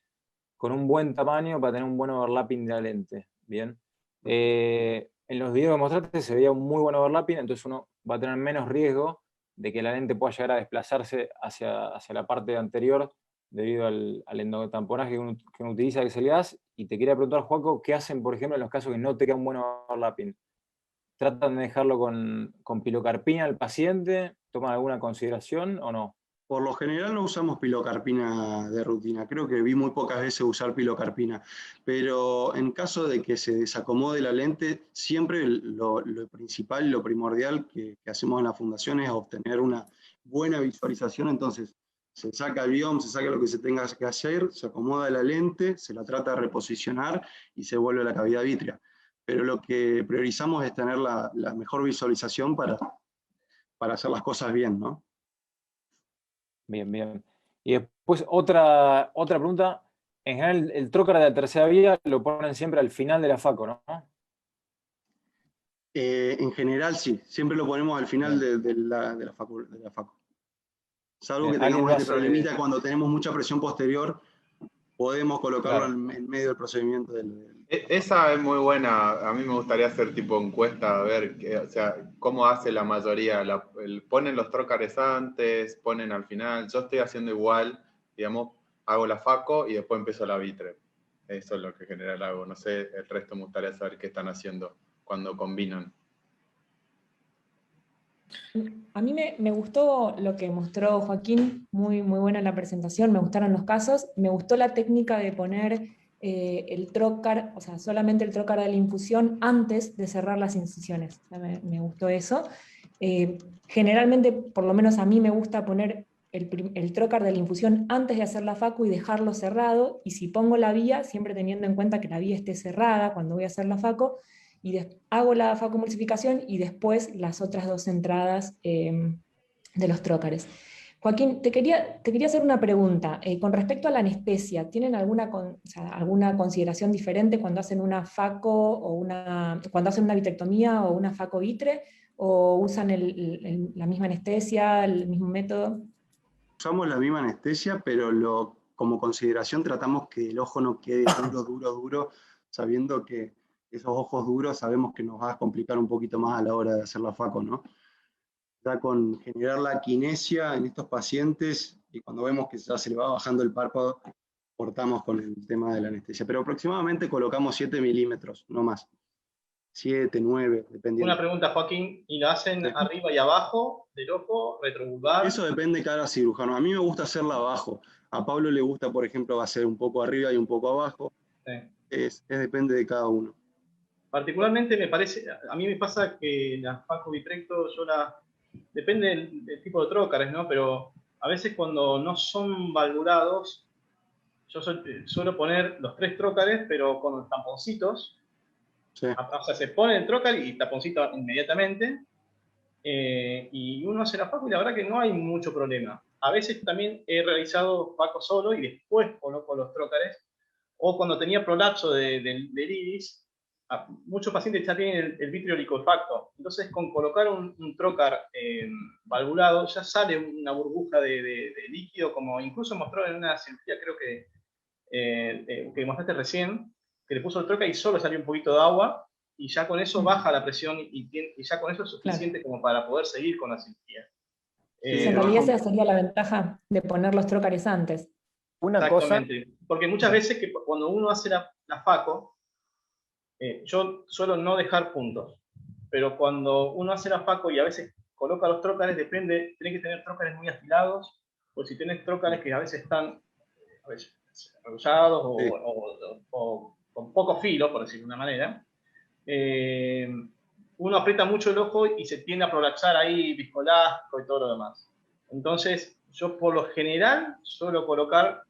con un buen tamaño para tener un buen overlapping de la lente. Bien. En los videos que mostraste se veía un muy buen overlapping, entonces uno va a tener menos riesgo de que la lente pueda llegar a desplazarse hacia la parte anterior debido al endotamponaje que uno utiliza, que se le das. Y te quería preguntar, Joaco, ¿qué hacen, por ejemplo, en los casos que no te queda un buen overlapping? ¿Tratan de dejarlo con pilocarpina al paciente? ¿Toman alguna consideración o no?
Por lo general no usamos pilocarpina de rutina, creo que vi muy pocas veces usar pilocarpina, pero en caso de que se desacomode la lente, siempre lo principal y lo primordial que hacemos en la fundación es obtener una buena visualización. Entonces se saca el biom, se saca lo que se tenga que hacer, se acomoda la lente, se la trata de reposicionar y se vuelve a la cavidad vítrea. Pero lo que priorizamos es tener la mejor visualización para hacer las cosas bien, ¿no?
Bien. Y después otra pregunta. En general, el trocar de la tercera vía lo ponen siempre al final de la faco, ¿no?
En general sí, siempre lo ponemos al final de la faco. Salvo que tengamos este problemita, cuando tenemos mucha presión posterior, podemos colocarlo en medio del procedimiento.
Esa es muy buena. A mí me gustaría hacer tipo encuesta, a ver cómo hace la mayoría. Ponen los trócares antes, ponen al final. Yo estoy haciendo igual, digamos, hago la faco y después empiezo la vitre. Eso es lo que genera el lago. No sé, el resto me gustaría saber qué están haciendo cuando combinan.
A mí me gustó lo que mostró Joaquín, muy buena la presentación, me gustaron los casos, me gustó la técnica de poner el trocar, o sea, solamente el trocar de la infusión antes de cerrar las incisiones. O sea, me gustó eso. Generalmente, por lo menos a mí me gusta poner el trocar de la infusión antes de hacer la facu y dejarlo cerrado, y si pongo la vía, siempre teniendo en cuenta que la vía esté cerrada cuando voy a hacer la facu, y hago la facomulsificación y después las otras dos entradas de los trócares. Joaquín, te quería hacer una pregunta. Con respecto a la anestesia, ¿tienen alguna consideración diferente cuando hacen una faco o cuando hacen una vitrectomía o una faco vitre? ¿O usan la misma anestesia, el mismo método?
Usamos la misma anestesia, pero como consideración tratamos que el ojo no quede duro, sabiendo que esos ojos duros sabemos que nos va a complicar un poquito más a la hora de hacer la faco, ¿no? Ya con generar la quinesia en estos pacientes, y cuando vemos que ya se le va bajando el párpado, cortamos con el tema de la anestesia. Pero aproximadamente colocamos 7 milímetros, no más. 7, 9, dependiendo.
Una pregunta, Joaquín, ¿y la hacen arriba y abajo del ojo, retrovulvar?
Eso depende de cada cirujano. A mí me gusta hacerla abajo. A Pablo le gusta, por ejemplo, hacer un poco arriba y un poco abajo.
Sí.
Depende de cada uno.
Particularmente a mí me pasa que la faco vitrecto, depende del tipo de trócares, ¿no? Pero a veces cuando no son valvulados, yo suelo poner los 3 trócares, pero con los tamponcitos. Sí. O sea, se pone el trócar y taponcito inmediatamente, y uno hace la faco y la verdad que no hay mucho problema. A veces también he realizado faco solo y después coloco los trócares, o cuando tenía prolapso del iris, muchos pacientes ya tienen el vítreo liquefacto, entonces con colocar un trócar valvulado ya sale una burbuja de líquido, como incluso mostró en una cirugía, creo que mostraste recién, que le puso el trócar y solo salió un poquito de agua, y ya con eso baja la presión, y ya con eso es suficiente, claro, como para poder seguir con la cirugía.
En realidad esa sería la ventaja de poner los trócares antes.
Exactamente, porque muchas veces que cuando uno hace la faco, yo suelo no dejar puntos, pero cuando uno hace la faco y a veces coloca los trócares, tiene que tener trócares muy afilados, o si tienes trócares que a veces están enrollados o con poco filo, por decirlo de una manera, uno aprieta mucho el ojo y se tiende a prolapsar ahí viscoelástico y todo lo demás. Entonces, yo por lo general suelo colocar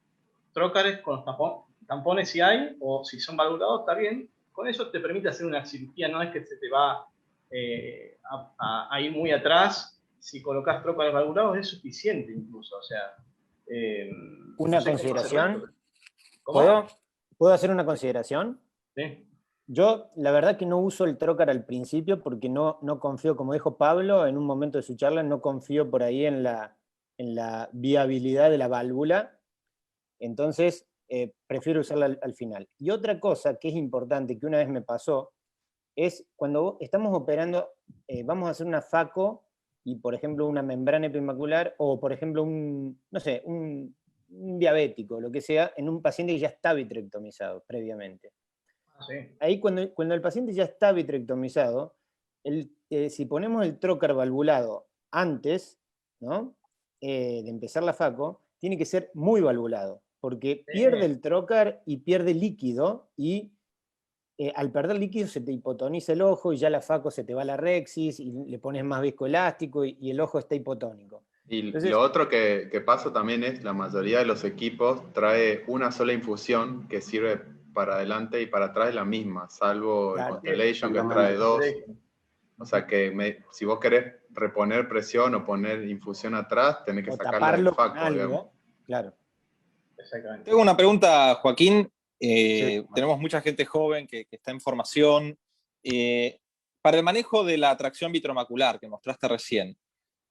trócares con los tampones si hay, o si son valvulados, está bien. Con eso te permite hacer una cirugía, no es que se te va a ir muy atrás. Si colocas trócares valvulados es suficiente incluso, o sea...
¿Una consideración? ¿Puedo hacer una consideración?
Sí.
Yo, la verdad que no uso el trócar al principio porque no confío, como dijo Pablo en un momento de su charla, no confío por ahí en la viabilidad de la válvula. Entonces, prefiero usarla al final. Y otra cosa que es importante, que una vez me pasó, es cuando estamos operando, vamos a hacer una faco y, por ejemplo, una membrana epimacular, o, por ejemplo, un diabético, lo que sea, en un paciente que ya está vitrectomizado previamente.
Sí.
Ahí cuando el paciente ya está vitrectomizado, si ponemos el trócar valvulado antes, ¿no?, de empezar la faco, tiene que ser muy valvulado, porque pierde el trócar y pierde líquido, y al perder líquido se te hipotoniza el ojo y ya la faco se te va a la rexis y le pones más viscoelástico y el ojo está hipotónico.
Y entonces, lo otro que pasa también es la mayoría de los equipos trae una sola infusión que sirve para adelante y para atrás es la misma, salvo el Constellation que trae 2. O sea que si vos querés reponer presión o poner infusión atrás, tenés que sacarla del faco, digamos.
Claro.
Exactamente.
Tengo una pregunta, Joaquín.
Sí.
Tenemos mucha gente joven que está en formación. Para el manejo de la tracción vitromacular que mostraste recién,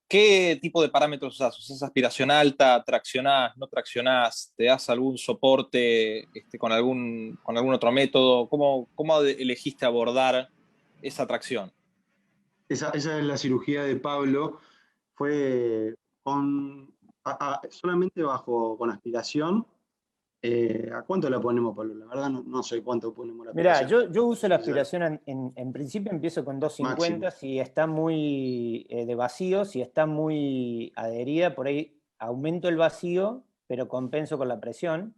¿qué tipo de parámetros usás? ¿Usás aspiración alta? ¿Traccionás? ¿No traccionás? ¿Te das algún soporte con algún otro método? ¿Cómo elegiste abordar esa tracción?
Esa es la cirugía de Pablo. Fue solamente con aspiración, ¿A cuánto la ponemos, Pablo? La verdad no sé cuánto ponemos la
Mirá,
aspiración.
yo uso la aspiración, en principio empiezo con 250,
Máximo.
si está muy de vacío, si está muy adherida, por ahí aumento el vacío, pero compenso con la presión.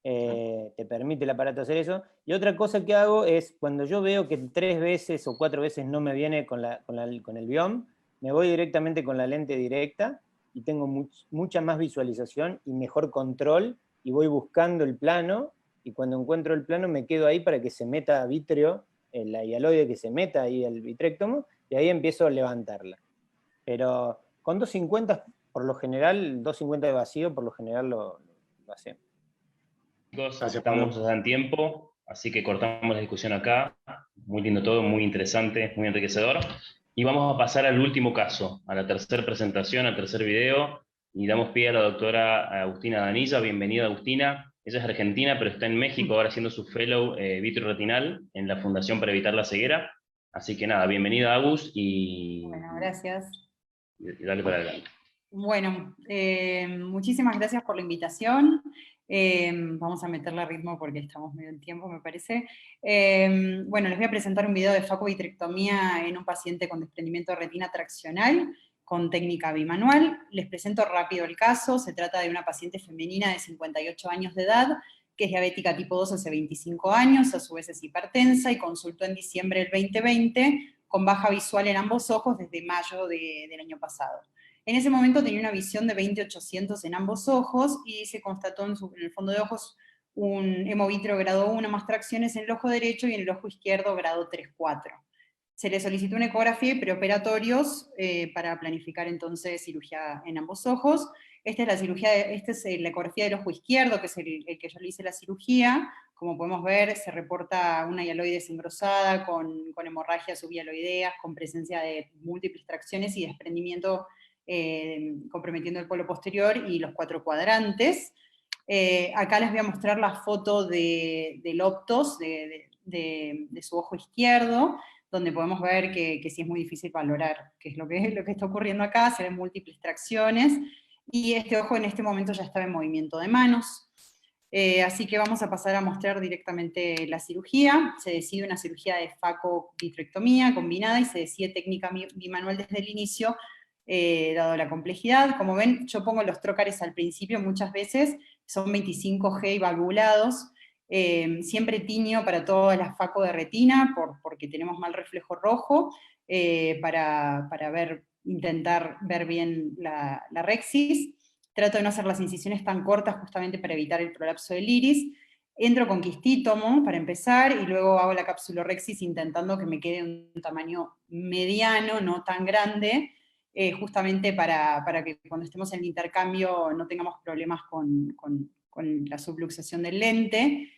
Te permite el aparato hacer eso. Y otra cosa que hago es, cuando yo veo que 3 veces o 4 veces no me viene con el biom, me voy directamente con la lente directa y tengo mucha más visualización y mejor control, y voy buscando el plano, y cuando encuentro el plano me quedo ahí para que se meta vítreo, la hialoide, que se meta ahí el vitrectomo, y ahí empiezo a levantarla. Pero con 250, por lo general, 250 de vacío, por lo general lo hacemos.
Chicos,
Gracias,
estamos
Pablo.
en tiempo, así que cortamos la discusión acá. Muy lindo todo, muy interesante, muy enriquecedor. Y vamos a pasar al último caso, a la tercera presentación, al tercer video, y damos pie a la doctora Agustina Danilla. Bienvenida, Agustina. Ella es argentina, pero está en México ahora haciendo su fellow vitreoretinal en la Fundación para Evitar la Ceguera. Así que nada, bienvenida, Agus, y
Bueno, gracias.
dale para adelante.
Bueno, muchísimas gracias por la invitación. Vamos a meterle ritmo porque estamos medio en tiempo, me parece. Bueno, les voy a presentar un video de facovitrectomía en un paciente con desprendimiento de retina traccional con técnica bimanual. Les presento rápido el caso. Se trata de una paciente femenina de 58 años de edad, que es diabética tipo 2 hace 25 años, a su vez es hipertensa, y consultó en diciembre del 2020 con baja visual en ambos ojos desde mayo del año pasado. En ese momento tenía una visión de 20/800 en ambos ojos, y se constató en el fondo de ojos un hemovitreo grado 1 más tracciones en el ojo derecho y en el ojo izquierdo grado 3-4. Se le solicitó una ecografía y preoperatorios para planificar entonces cirugía en ambos ojos. Esta es la ecografía del ojo izquierdo, que es el que yo le hice la cirugía. Como podemos ver, se reporta una hialoide desengrosada con hemorragias subhialoideas, con presencia de múltiples tracciones y desprendimiento comprometiendo el polo posterior y los 4 cuadrantes. Acá les voy a mostrar la foto del optos de su ojo izquierdo, donde podemos ver que sí es muy difícil valorar qué es lo que está ocurriendo acá. Se ven múltiples tracciones, y este ojo en este momento ya estaba en movimiento de manos. Así que vamos a pasar a mostrar directamente la cirugía. Se decide una cirugía de facovitrectomía combinada, y se decide técnica bimanual desde el inicio, dado la complejidad. Como ven, yo pongo los trócares al principio muchas veces, son 25G y valvulados. Siempre tiño para todas las faco de retina, porque tenemos mal reflejo rojo, para intentar ver bien la rexis. Trato de no hacer las incisiones tan cortas justamente para evitar el prolapso del iris. Entro con quistítomo para empezar, y luego hago la capsulorexis intentando que me quede un tamaño mediano, no tan grande, justamente para que cuando estemos en el intercambio no tengamos problemas con la subluxación del lente.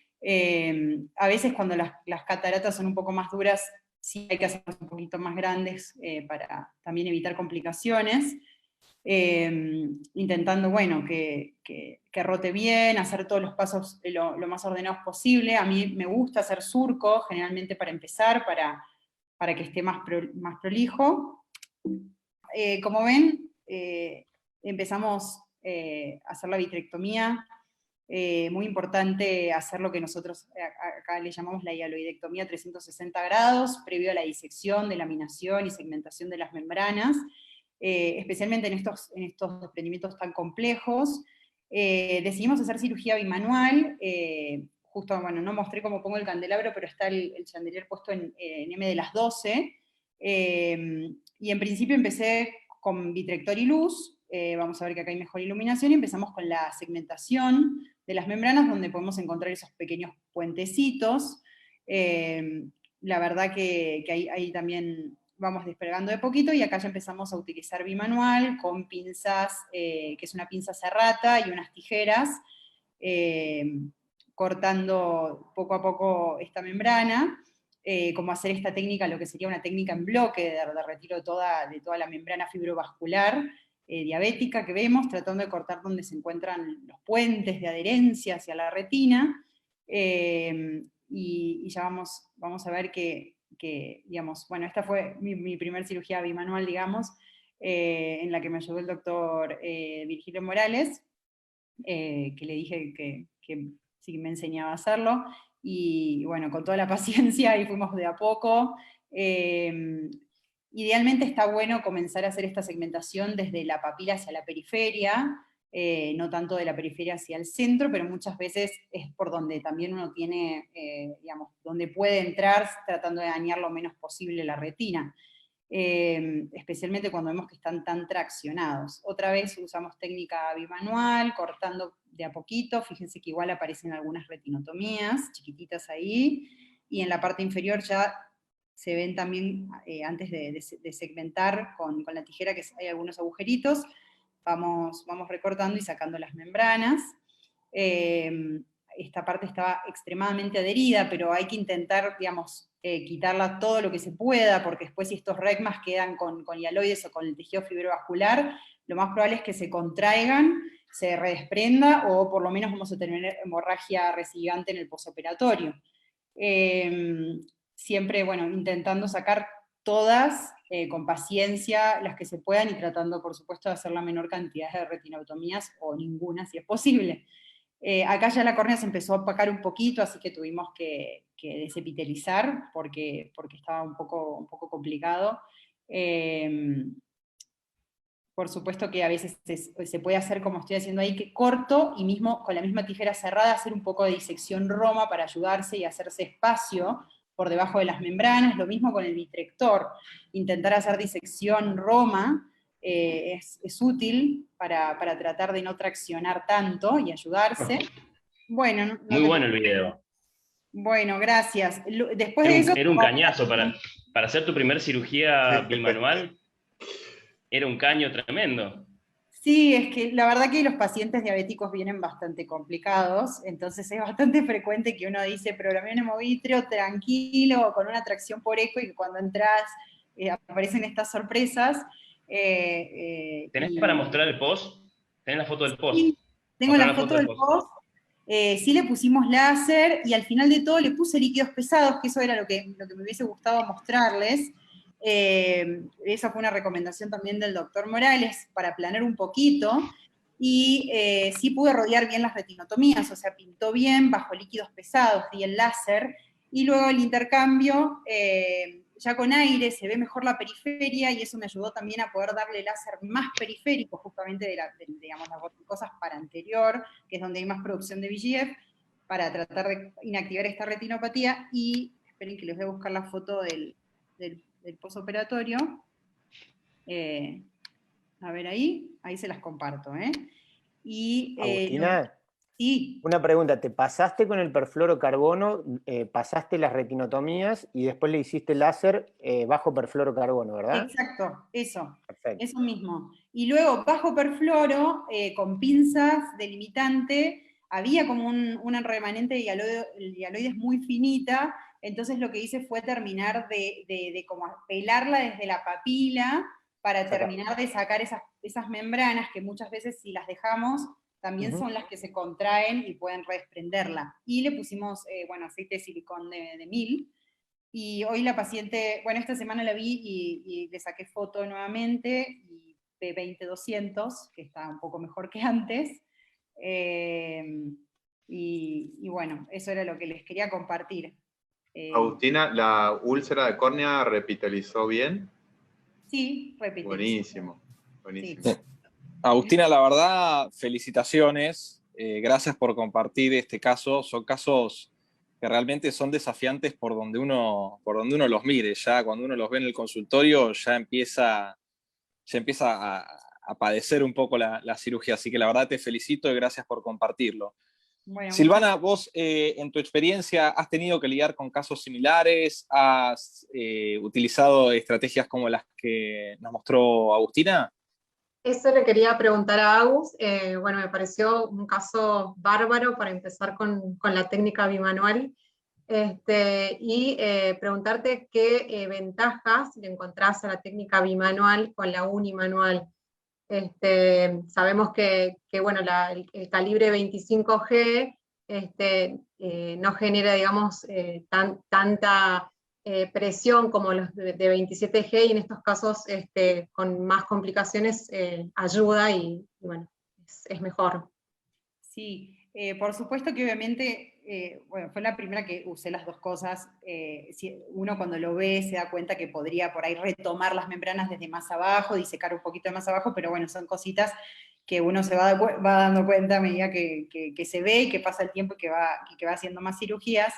A veces cuando las cataratas son un poco más duras, sí hay que hacerlas un poquito más grandes para también evitar complicaciones. Intentando, bueno, que rote bien, hacer todos los pasos lo más ordenados posible. A mí me gusta hacer surco, generalmente para empezar, para que esté más prolijo. Como ven, empezamos a hacer la vitrectomía. Muy importante hacer lo que nosotros acá le llamamos la hialoidectomía 360 grados, previo a la disección de laminación y segmentación de las membranas, especialmente en estos desprendimientos tan complejos. Decidimos hacer cirugía bimanual. Justo, bueno, no mostré cómo pongo el candelabro, pero está el chandelier puesto en M de las 12, y en principio empecé con vitrector y luz. Vamos a ver que acá hay mejor iluminación, y empezamos con la segmentación de las membranas, donde podemos encontrar esos pequeños puentecitos. La verdad que ahí también vamos desplegando de poquito, y acá ya empezamos a utilizar bimanual con pinzas, que es una pinza serrata y unas tijeras, cortando poco a poco esta membrana. Como hacer esta técnica, lo que sería una técnica en bloque de retiro de toda la membrana fibrovascular diabética que vemos, tratando de cortar donde se encuentran los puentes de adherencia hacia la retina, y ya vamos a ver que, digamos, bueno, esta fue mi primer cirugía bimanual, digamos, en la que me ayudó el doctor Virgilio Morales, que le dije sí me enseñaba a hacerlo, y bueno, con toda la paciencia y fuimos de a poco. Idealmente está bueno comenzar a hacer esta segmentación desde la papila hacia la periferia, no tanto de la periferia hacia el centro, pero muchas veces es por donde también uno tiene, digamos, donde puede entrar tratando de dañar lo menos posible la retina. Especialmente cuando vemos que están tan traccionados. Otra vez usamos técnica bimanual, cortando de a poquito, fíjense que igual aparecen algunas retinotomías chiquititas ahí, y en la parte inferior ya se ven también, antes de segmentar con la tijera, que hay algunos agujeritos, vamos recortando y sacando las membranas. Esta parte estaba extremadamente adherida, pero hay que intentar, digamos, quitarla todo lo que se pueda, porque después si estos regmas quedan con hialoides o con el tejido fibrovascular, lo más probable es que se contraigan, se redesprenda, o por lo menos vamos a tener hemorragia recidivante en el posoperatorio. Siempre, bueno, intentando sacar todas con paciencia las que se puedan, y tratando, por supuesto, de hacer la menor cantidad de retinotomías, o ninguna si es posible. Acá ya la córnea se empezó a opacar un poquito, así que tuvimos que desepitelizar, porque estaba un poco complicado. Por supuesto que a veces se puede hacer como estoy haciendo ahí, que corto, y mismo con la misma tijera cerrada hacer un poco de disección roma para ayudarse y hacerse espacio por debajo de las membranas. Lo mismo con el vitrector, intentar hacer disección roma es útil para tratar de no traccionar tanto y ayudarse. Bueno,
muy bueno el video.
Bueno, gracias. Después de eso...
Era un cañazo para hacer tu primer cirugía bimanual. Era un caño tremendo.
Sí, es que la verdad que los pacientes diabéticos vienen bastante complicados, entonces es bastante frecuente que uno dice, programé un hemovitrio tranquilo, con una tracción por eco, y que cuando entras aparecen estas sorpresas.
¿Tenés para mostrar el post? ¿Tenés la foto del post?
Sí, tengo la foto del post. Sí le pusimos láser, y al final de todo le puse líquidos pesados, que eso era lo que me hubiese gustado mostrarles. Esa fue una recomendación también del doctor Morales, para planear un poquito, y sí pude rodear bien las retinotomías, o sea, pintó bien, bajo líquidos pesados, di el láser, y luego el intercambio, ya con aire se ve mejor la periferia, y eso me ayudó también a poder darle láser más periférico, justamente de digamos, la corticosas para anterior, que es donde hay más producción de VEGF, para tratar de inactivar esta retinopatía. Y esperen que les voy a buscar la foto del posoperatorio. A ver, ahí se las comparto. Y,
Agustina,
sí.
Una pregunta, ¿te pasaste con el perfluorocarbono, pasaste las retinotomías y después le hiciste láser bajo perfluorocarbono, verdad?
Exacto, eso.
Perfecto.
Eso mismo. Y luego, bajo perfluoro, con pinzas delimitante, había como un remanente de hialoides muy finita, entonces lo que hice fue terminar de como pelarla desde la papila, para terminar de sacar esas membranas, que muchas veces si las dejamos, también son las que se contraen y pueden desprenderla. Y le pusimos, aceite de silicón de 1000, y hoy la paciente, esta semana la vi y le saqué foto nuevamente, y P20-200, que está un poco mejor que antes, y bueno, eso era lo que les quería compartir.
Agustina, ¿la úlcera de córnea repitalizó bien?
Sí, repitalizó.
Buenísimo, buenísimo.
Sí.
Agustina, la verdad, felicitaciones. Gracias por compartir este caso. Son casos que realmente son desafiantes por donde uno los mire. Ya cuando uno los ve en el consultorio, ya empieza a padecer un poco la cirugía. Así que la verdad te felicito y gracias por compartirlo.
Bueno,
Silvana, vos en tu experiencia has tenido que lidiar con casos similares, has utilizado estrategias como las que nos mostró Agustina.
Eso le quería preguntar a Agus. Me pareció un caso bárbaro para empezar con la técnica bimanual, y preguntarte qué ventajas le encontrás a la técnica bimanual con la unimanual. Sabemos que el calibre 25G no genera, digamos, tanta presión como los de 27G, y en estos casos con más complicaciones ayuda, y bueno, es mejor.
Sí, Por supuesto que obviamente, bueno, fue la primera que usé las dos cosas. Uno cuando lo ve se da cuenta que podría por ahí retomar las membranas desde más abajo, disecar un poquito de más abajo, pero bueno, son cositas que uno se va dando cuenta a medida que se ve y que pasa el tiempo y que va haciendo más cirugías.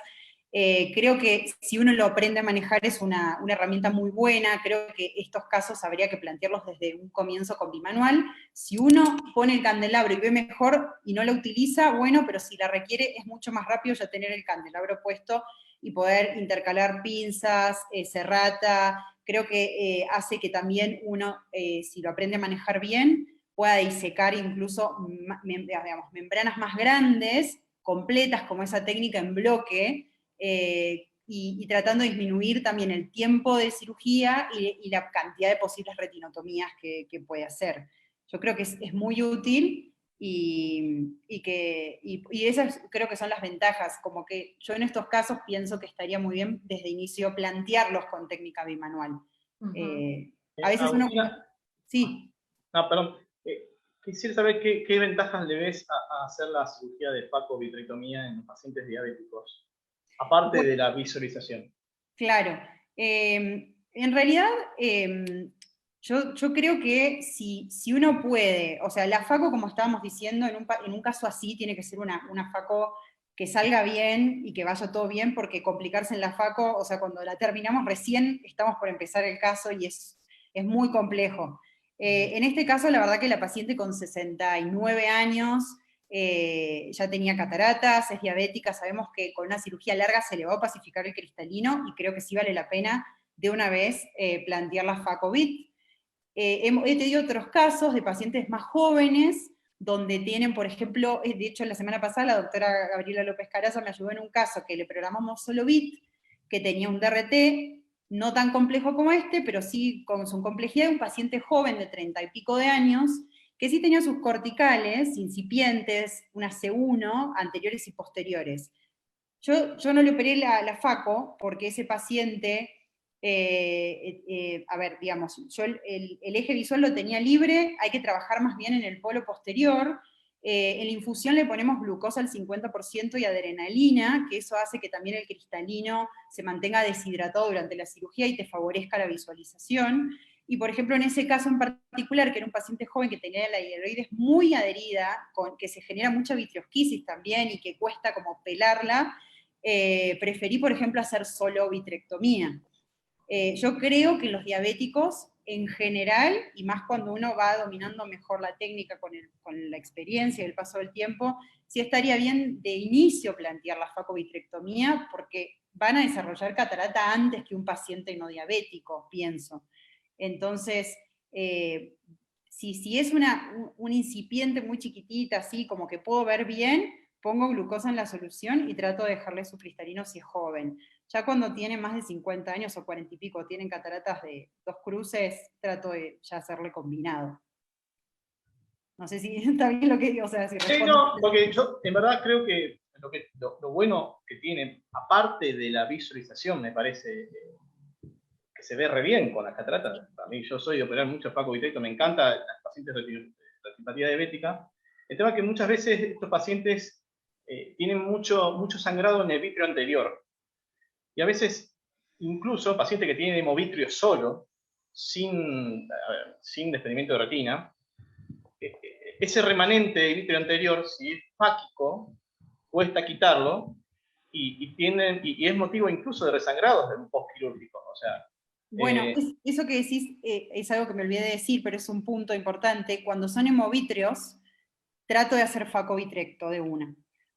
Creo que si uno lo aprende a manejar es una herramienta muy buena. Creo que estos casos habría que plantearlos desde un comienzo con bimanual. Si uno pone el candelabro y ve mejor y no la utiliza, bueno, pero si la requiere es mucho más rápido ya tener el candelabro puesto y poder intercalar pinzas, serrata. Creo que hace que también uno, si lo aprende a manejar bien, pueda disecar incluso digamos, membranas más grandes, completas, como esa técnica en bloque, y tratando de disminuir también el tiempo de cirugía y la cantidad de posibles retinotomías que puede hacer. Yo creo que es muy útil y esas creo que son las ventajas, como que yo en estos casos pienso que estaría muy bien desde inicio plantearlos con técnica bimanual. A veces uno... Sí.
No, perdón. Quisiera saber qué ventajas le ves a hacer la cirugía de facovitrectomía en los pacientes diabéticos, aparte de la visualización. Claro.
En realidad, yo creo que si uno puede, o sea, la faco, como estábamos diciendo, en un caso así tiene que ser una faco que salga bien y que vaya todo bien, porque complicarse en la faco, o sea, cuando la terminamos recién estamos por empezar el caso y es muy complejo. En este caso, la verdad que la paciente con 69 años ya tenía cataratas, es diabética, sabemos que con una cirugía larga se le va a opacificar el cristalino, y creo que sí vale la pena de una vez plantear la FACOVIT. He tenido otros casos de pacientes más jóvenes, donde tienen, por ejemplo, de hecho la semana pasada la doctora Gabriela López Caraza me ayudó en un caso que le programamos solo VIT, que tenía un DRT, no tan complejo como este, pero sí con su complejidad, de un paciente joven de 30 y pico de años, que sí tenía sus corticales incipientes, una C1, anteriores y posteriores. Yo no le operé la FACO, porque ese paciente, a ver, digamos, yo el eje visual lo tenía libre, hay que trabajar más bien en el polo posterior. En la infusión le ponemos glucosa al 50% y adrenalina, que eso hace que también el cristalino se mantenga deshidratado durante la cirugía y te favorezca la visualización. Y por ejemplo, en ese caso en particular, que era un paciente joven que tenía la hialuroides muy adherida, que se genera mucha vitreosquisis también y que cuesta como pelarla, preferí, por ejemplo, hacer solo vitrectomía. Yo creo que los diabéticos, en general, y más cuando uno va dominando mejor la técnica con la experiencia y el paso del tiempo, sí estaría bien de inicio plantear la facovitrectomía, porque van a desarrollar catarata antes que un paciente no diabético, pienso. Entonces, si es un incipiente muy chiquitita, así como que puedo ver bien, pongo glucosa en la solución y trato de dejarle su cristalino si es joven. Ya cuando tiene más de 50 años o 40 y pico, tienen cataratas de 2 cruces, trato de ya hacerle combinado. No sé si está bien lo que digo. O sea, si
sí, no, porque yo en verdad creo que lo bueno que tiene, aparte de la visualización, me parece que se ve re bien con las cataratas. Para mí, yo soy de operar mucho facovitrecto, me encanta las pacientes de retinopatía diabética. El tema es que muchas veces estos pacientes tienen mucho sangrado en el vitrio anterior. Y a veces, incluso, pacientes que tienen hemovitrio solo, sin desprendimiento de retina, ese remanente de vitrio anterior, si es fáquico, cuesta quitarlo, y es motivo incluso de resangrados de un postquirúrgico. O sea,
bueno, eso que decís es algo que me olvidé de decir, pero es un punto importante. Cuando son hemovitrios, trato de hacer facovitrecto de una.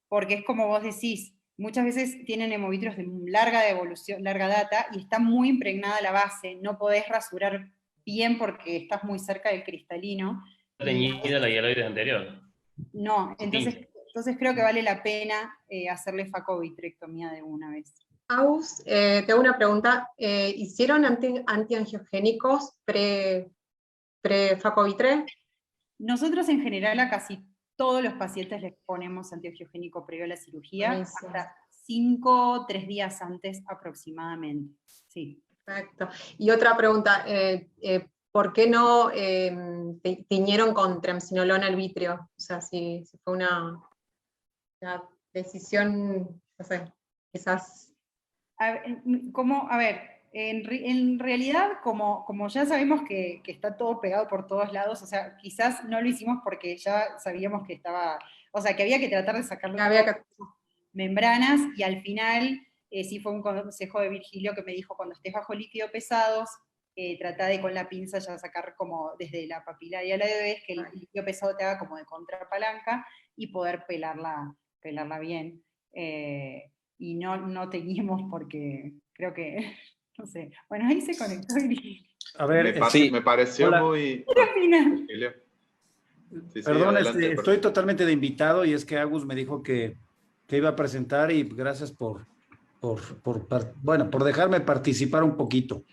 Porque es como vos decís, muchas veces tienen hemovitrios de larga evolución, larga data, y está muy impregnada la base, no podés rasurar bien porque estás muy cerca del cristalino.
Teñida la hialuroides anterior.
No, entonces creo que vale la pena hacerle facovitrectomía de una vez.
Aus, te hago una pregunta. ¿Hicieron antiangiogénicos pre-facovitre?
Nosotros en general a casi todos los pacientes les ponemos antiangiogénico previo a la cirugía,
Buenísimo.
hasta 3 días antes aproximadamente. Sí.
Perfecto. Y otra pregunta, ¿por qué no tiñeron con triamcinolona el vitrio? O sea, si fue una... la decisión, no sé, quizás...
En realidad, como ya sabemos que está todo pegado por todos lados, o sea, quizás no lo hicimos porque ya sabíamos que estaba, o sea, que había que tratar de sacarlo de membranas, y al final sí fue un consejo de Virgilio que me dijo, cuando estés bajo líquido pesados, trata de con la pinza ya sacar como desde la papilaria a la bebé, que el líquido pesado te haga como de contrapalanca y poder pelarla bien. Y no teníamos porque creo que, no sé, bueno, ahí se conectó Virgilio.
A ver, me pareció muy...
Perdón, estoy totalmente de invitado, y es que Agus me dijo que iba a presentar, y gracias por dejarme participar un poquito.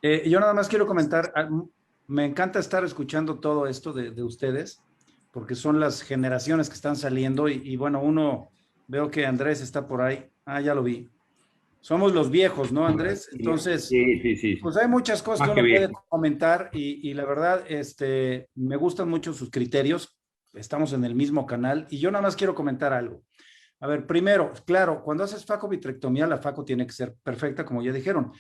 Yo nada más quiero comentar, me encanta estar escuchando todo esto de ustedes, porque son las generaciones que están saliendo, y bueno, veo que Andrés está por ahí. Ya lo vi. Somos los viejos, ¿no, Andrés? Entonces, sí. Pues hay muchas cosas que uno puede comentar, y la verdad, me gustan mucho sus criterios. Estamos en el mismo canal, y yo nada más quiero comentar algo. A ver, primero, claro, cuando haces facovitrectomía, la faco tiene que ser perfecta, como ya dijeron,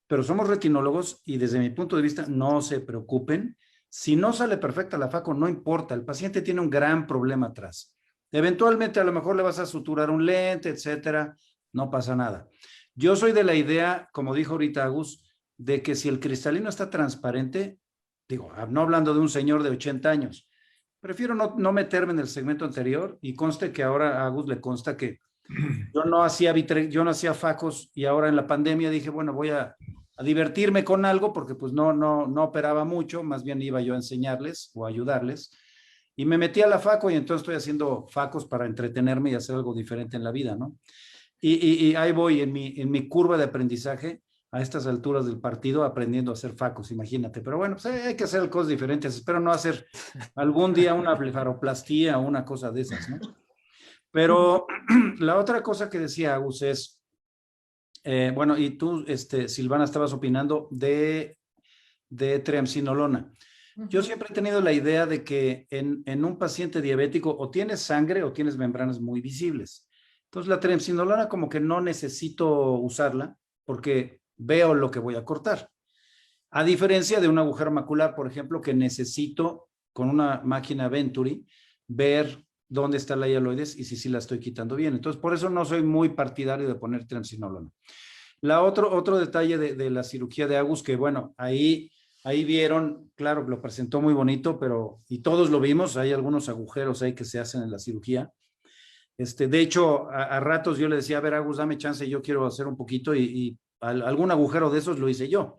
pero somos retinólogos, y desde mi punto de vista, no se preocupen. Si no sale perfecta la faco, no importa, el paciente tiene un gran problema atrás. Eventualmente a lo mejor le vas a suturar un lente, etcétera, no pasa nada. Yo soy de la idea, como dijo ahorita Agus, de que si el cristalino está transparente, digo, no hablando de un señor de 80 años, prefiero no meterme en el segmento anterior, y conste que ahora a Agus le consta que yo no hacía facos, y ahora en la pandemia dije, bueno, voy a divertirme con algo, porque pues no operaba mucho, más bien iba yo a enseñarles o a ayudarles. Y me metí a la faco, y entonces estoy haciendo facos para entretenerme y hacer algo diferente en la vida, ¿no? Y ahí voy en mi curva de aprendizaje, a estas alturas del partido, aprendiendo a hacer facos, imagínate. Pero bueno, pues hay que hacer cosas diferentes. Espero no hacer algún día una blefaroplastía o una cosa de esas, ¿no? Pero la otra cosa que decía Agus es, bueno, y tú, Silvana, estabas opinando de triamcinolona. Yo siempre he tenido la idea de que en un paciente diabético o tienes sangre o tienes membranas muy visibles. Entonces la triamcinolona como que no necesito usarla porque veo lo que voy a cortar. A diferencia de un agujero macular, por ejemplo, que necesito con una máquina Venturi ver dónde está la hialoides y si la estoy quitando bien. Entonces por eso no soy muy partidario de poner triamcinolona. Otro detalle de la cirugía de Agus, que bueno, ahí vieron, claro, lo presentó muy bonito, y todos lo vimos, hay algunos agujeros ahí que se hacen en la cirugía. De hecho, a ratos yo le decía, a ver, Agus, dame chance, yo quiero hacer un poquito, y algún agujero de esos lo hice yo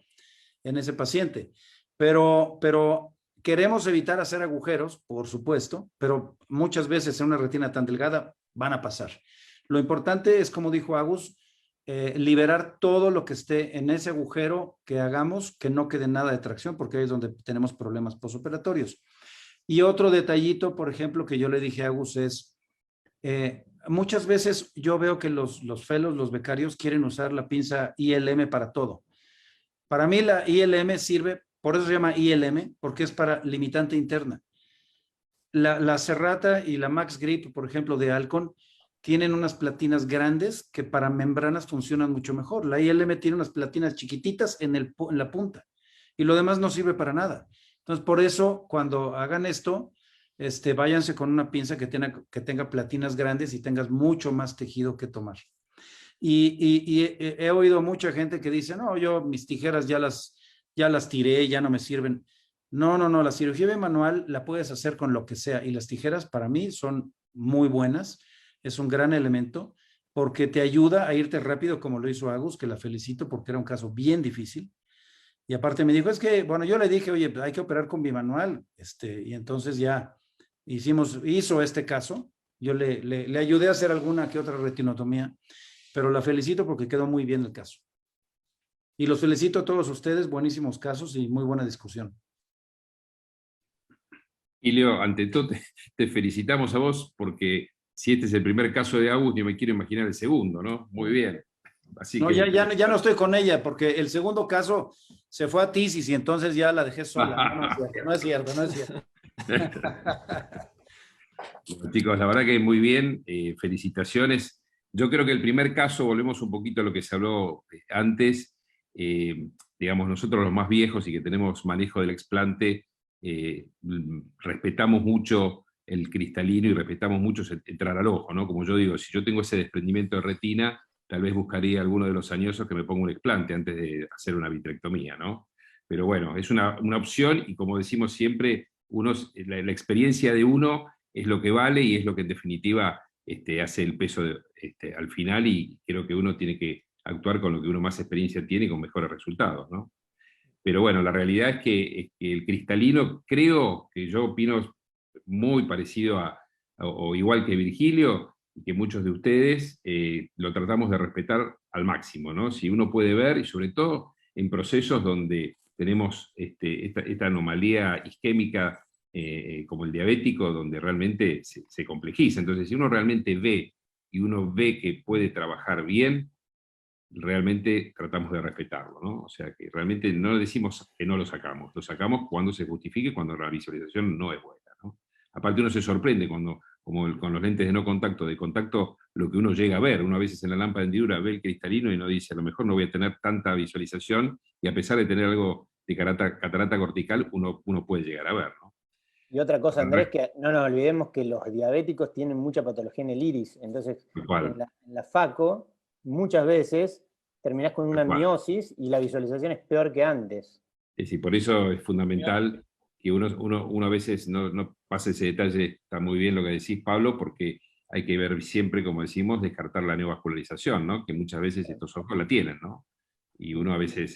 en ese paciente. Pero queremos evitar hacer agujeros, por supuesto, pero muchas veces en una retina tan delgada van a pasar. Lo importante es, como dijo Agus, liberar todo lo que esté en ese agujero que hagamos, que no quede nada de tracción, porque ahí es donde tenemos problemas postoperatorios. Y otro detallito, por ejemplo, que yo le dije a Agus es, muchas veces yo veo que los fellows, los becarios, quieren usar la pinza ILM para todo. Para mí la ILM sirve, por eso se llama ILM, porque es para limitante interna. La Serrata y la Max Grip, por ejemplo, de Alcon, tienen unas platinas grandes que para membranas funcionan mucho mejor. La ILM tiene unas platinas chiquititas en la punta, y lo demás no sirve para nada. Entonces, por eso, cuando hagan esto, váyanse con una pinza que tenga platinas grandes y tengas mucho más tejido que tomar. Y he oído mucha gente que dice, no, yo mis tijeras ya las tiré, ya no me sirven. No, la cirugía manual la puedes hacer con lo que sea, y las tijeras para mí son muy buenas. Es un gran elemento porque te ayuda a irte rápido, como lo hizo Agus, que la felicito porque era un caso bien difícil. Y aparte me dijo, es que, bueno, yo le dije, oye, hay que operar con bimanual. Y entonces ya hizo este caso. Yo le ayudé a hacer alguna que otra retinotomía, pero la felicito porque quedó muy bien el caso. Y los felicito a todos ustedes, buenísimos casos y muy buena discusión.
Y Leo, ante todo te felicitamos a vos porque si este es el primer caso de Agus, yo me quiero imaginar el segundo, ¿no? Muy bien. Así
no,
que...
ya no estoy con ella, porque el segundo caso se fue a Tisis y entonces ya la dejé sola. No es cierto.
Bueno, chicos, la verdad que muy bien, felicitaciones. Yo creo que el primer caso, volvemos un poquito a lo que se habló antes, digamos, nosotros los más viejos y que tenemos manejo del explante, respetamos mucho el cristalino y respetamos mucho entrar al ojo, ¿no? Como yo digo, si yo tengo ese desprendimiento de retina, tal vez buscaría a alguno de los añosos que me ponga un explante antes de hacer una vitrectomía, ¿no? Pero bueno, es una opción y como decimos siempre, la experiencia de uno es lo que vale y es lo que en definitiva hace el peso al final, y creo que uno tiene que actuar con lo que uno más experiencia tiene y con mejores resultados, ¿no? Pero bueno, la realidad es que el cristalino, creo que yo opino muy parecido o igual que Virgilio, y que muchos de ustedes lo tratamos de respetar al máximo, ¿no? Si uno puede ver, y sobre todo en procesos donde tenemos esta anomalía isquémica como el diabético, donde realmente se complejiza. Entonces, si uno realmente ve, y uno ve que puede trabajar bien, realmente tratamos de respetarlo, ¿no? O sea, que realmente no decimos que no lo sacamos cuando se justifique, cuando la visualización no es buena, ¿no? Aparte uno se sorprende cuando, como con los lentes de no contacto, de contacto, lo que uno llega a ver. Uno a veces en la lámpara de hendidura ve el cristalino y no dice, a lo mejor no voy a tener tanta visualización, y a pesar de tener algo de catarata cortical, uno puede llegar a ver, ¿no?
Y otra cosa, Andrés, que no nos olvidemos que los diabéticos tienen mucha patología en el iris, entonces en la FACO muchas veces terminás con una miosis y la visualización es peor que antes.
Sí, por eso es fundamental que uno a veces no pase ese detalle. Está muy bien lo que decís, Pablo, porque hay que ver siempre, como decimos, descartar la neovascularización, ¿no? Que muchas veces estos ojos la tienen, ¿no? Y uno a veces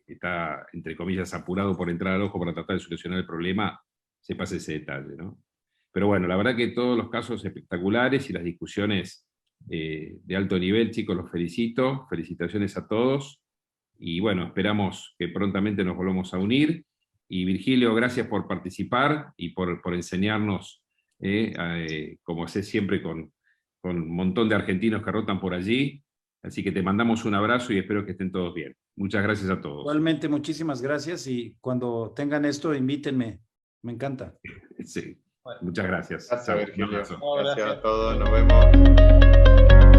está, entre comillas, apurado por entrar al ojo para tratar de solucionar el problema, se pasa ese detalle, ¿no? Pero bueno, la verdad que todos los casos espectaculares y las discusiones de alto nivel, chicos, los felicito, felicitaciones a todos, y bueno, esperamos que prontamente nos volvamos a unir, y Virgilio, gracias por participar y por enseñarnos, como sé siempre con un montón de argentinos que rotan por allí, así que te mandamos un abrazo y espero que estén todos bien. Muchas gracias a todos.
Igualmente, muchísimas gracias, y cuando tengan esto, invítenme, me encanta.
Sí, muchas gracias.
Gracias, Virgilio.
Un abrazo.
Gracias a todos, nos vemos.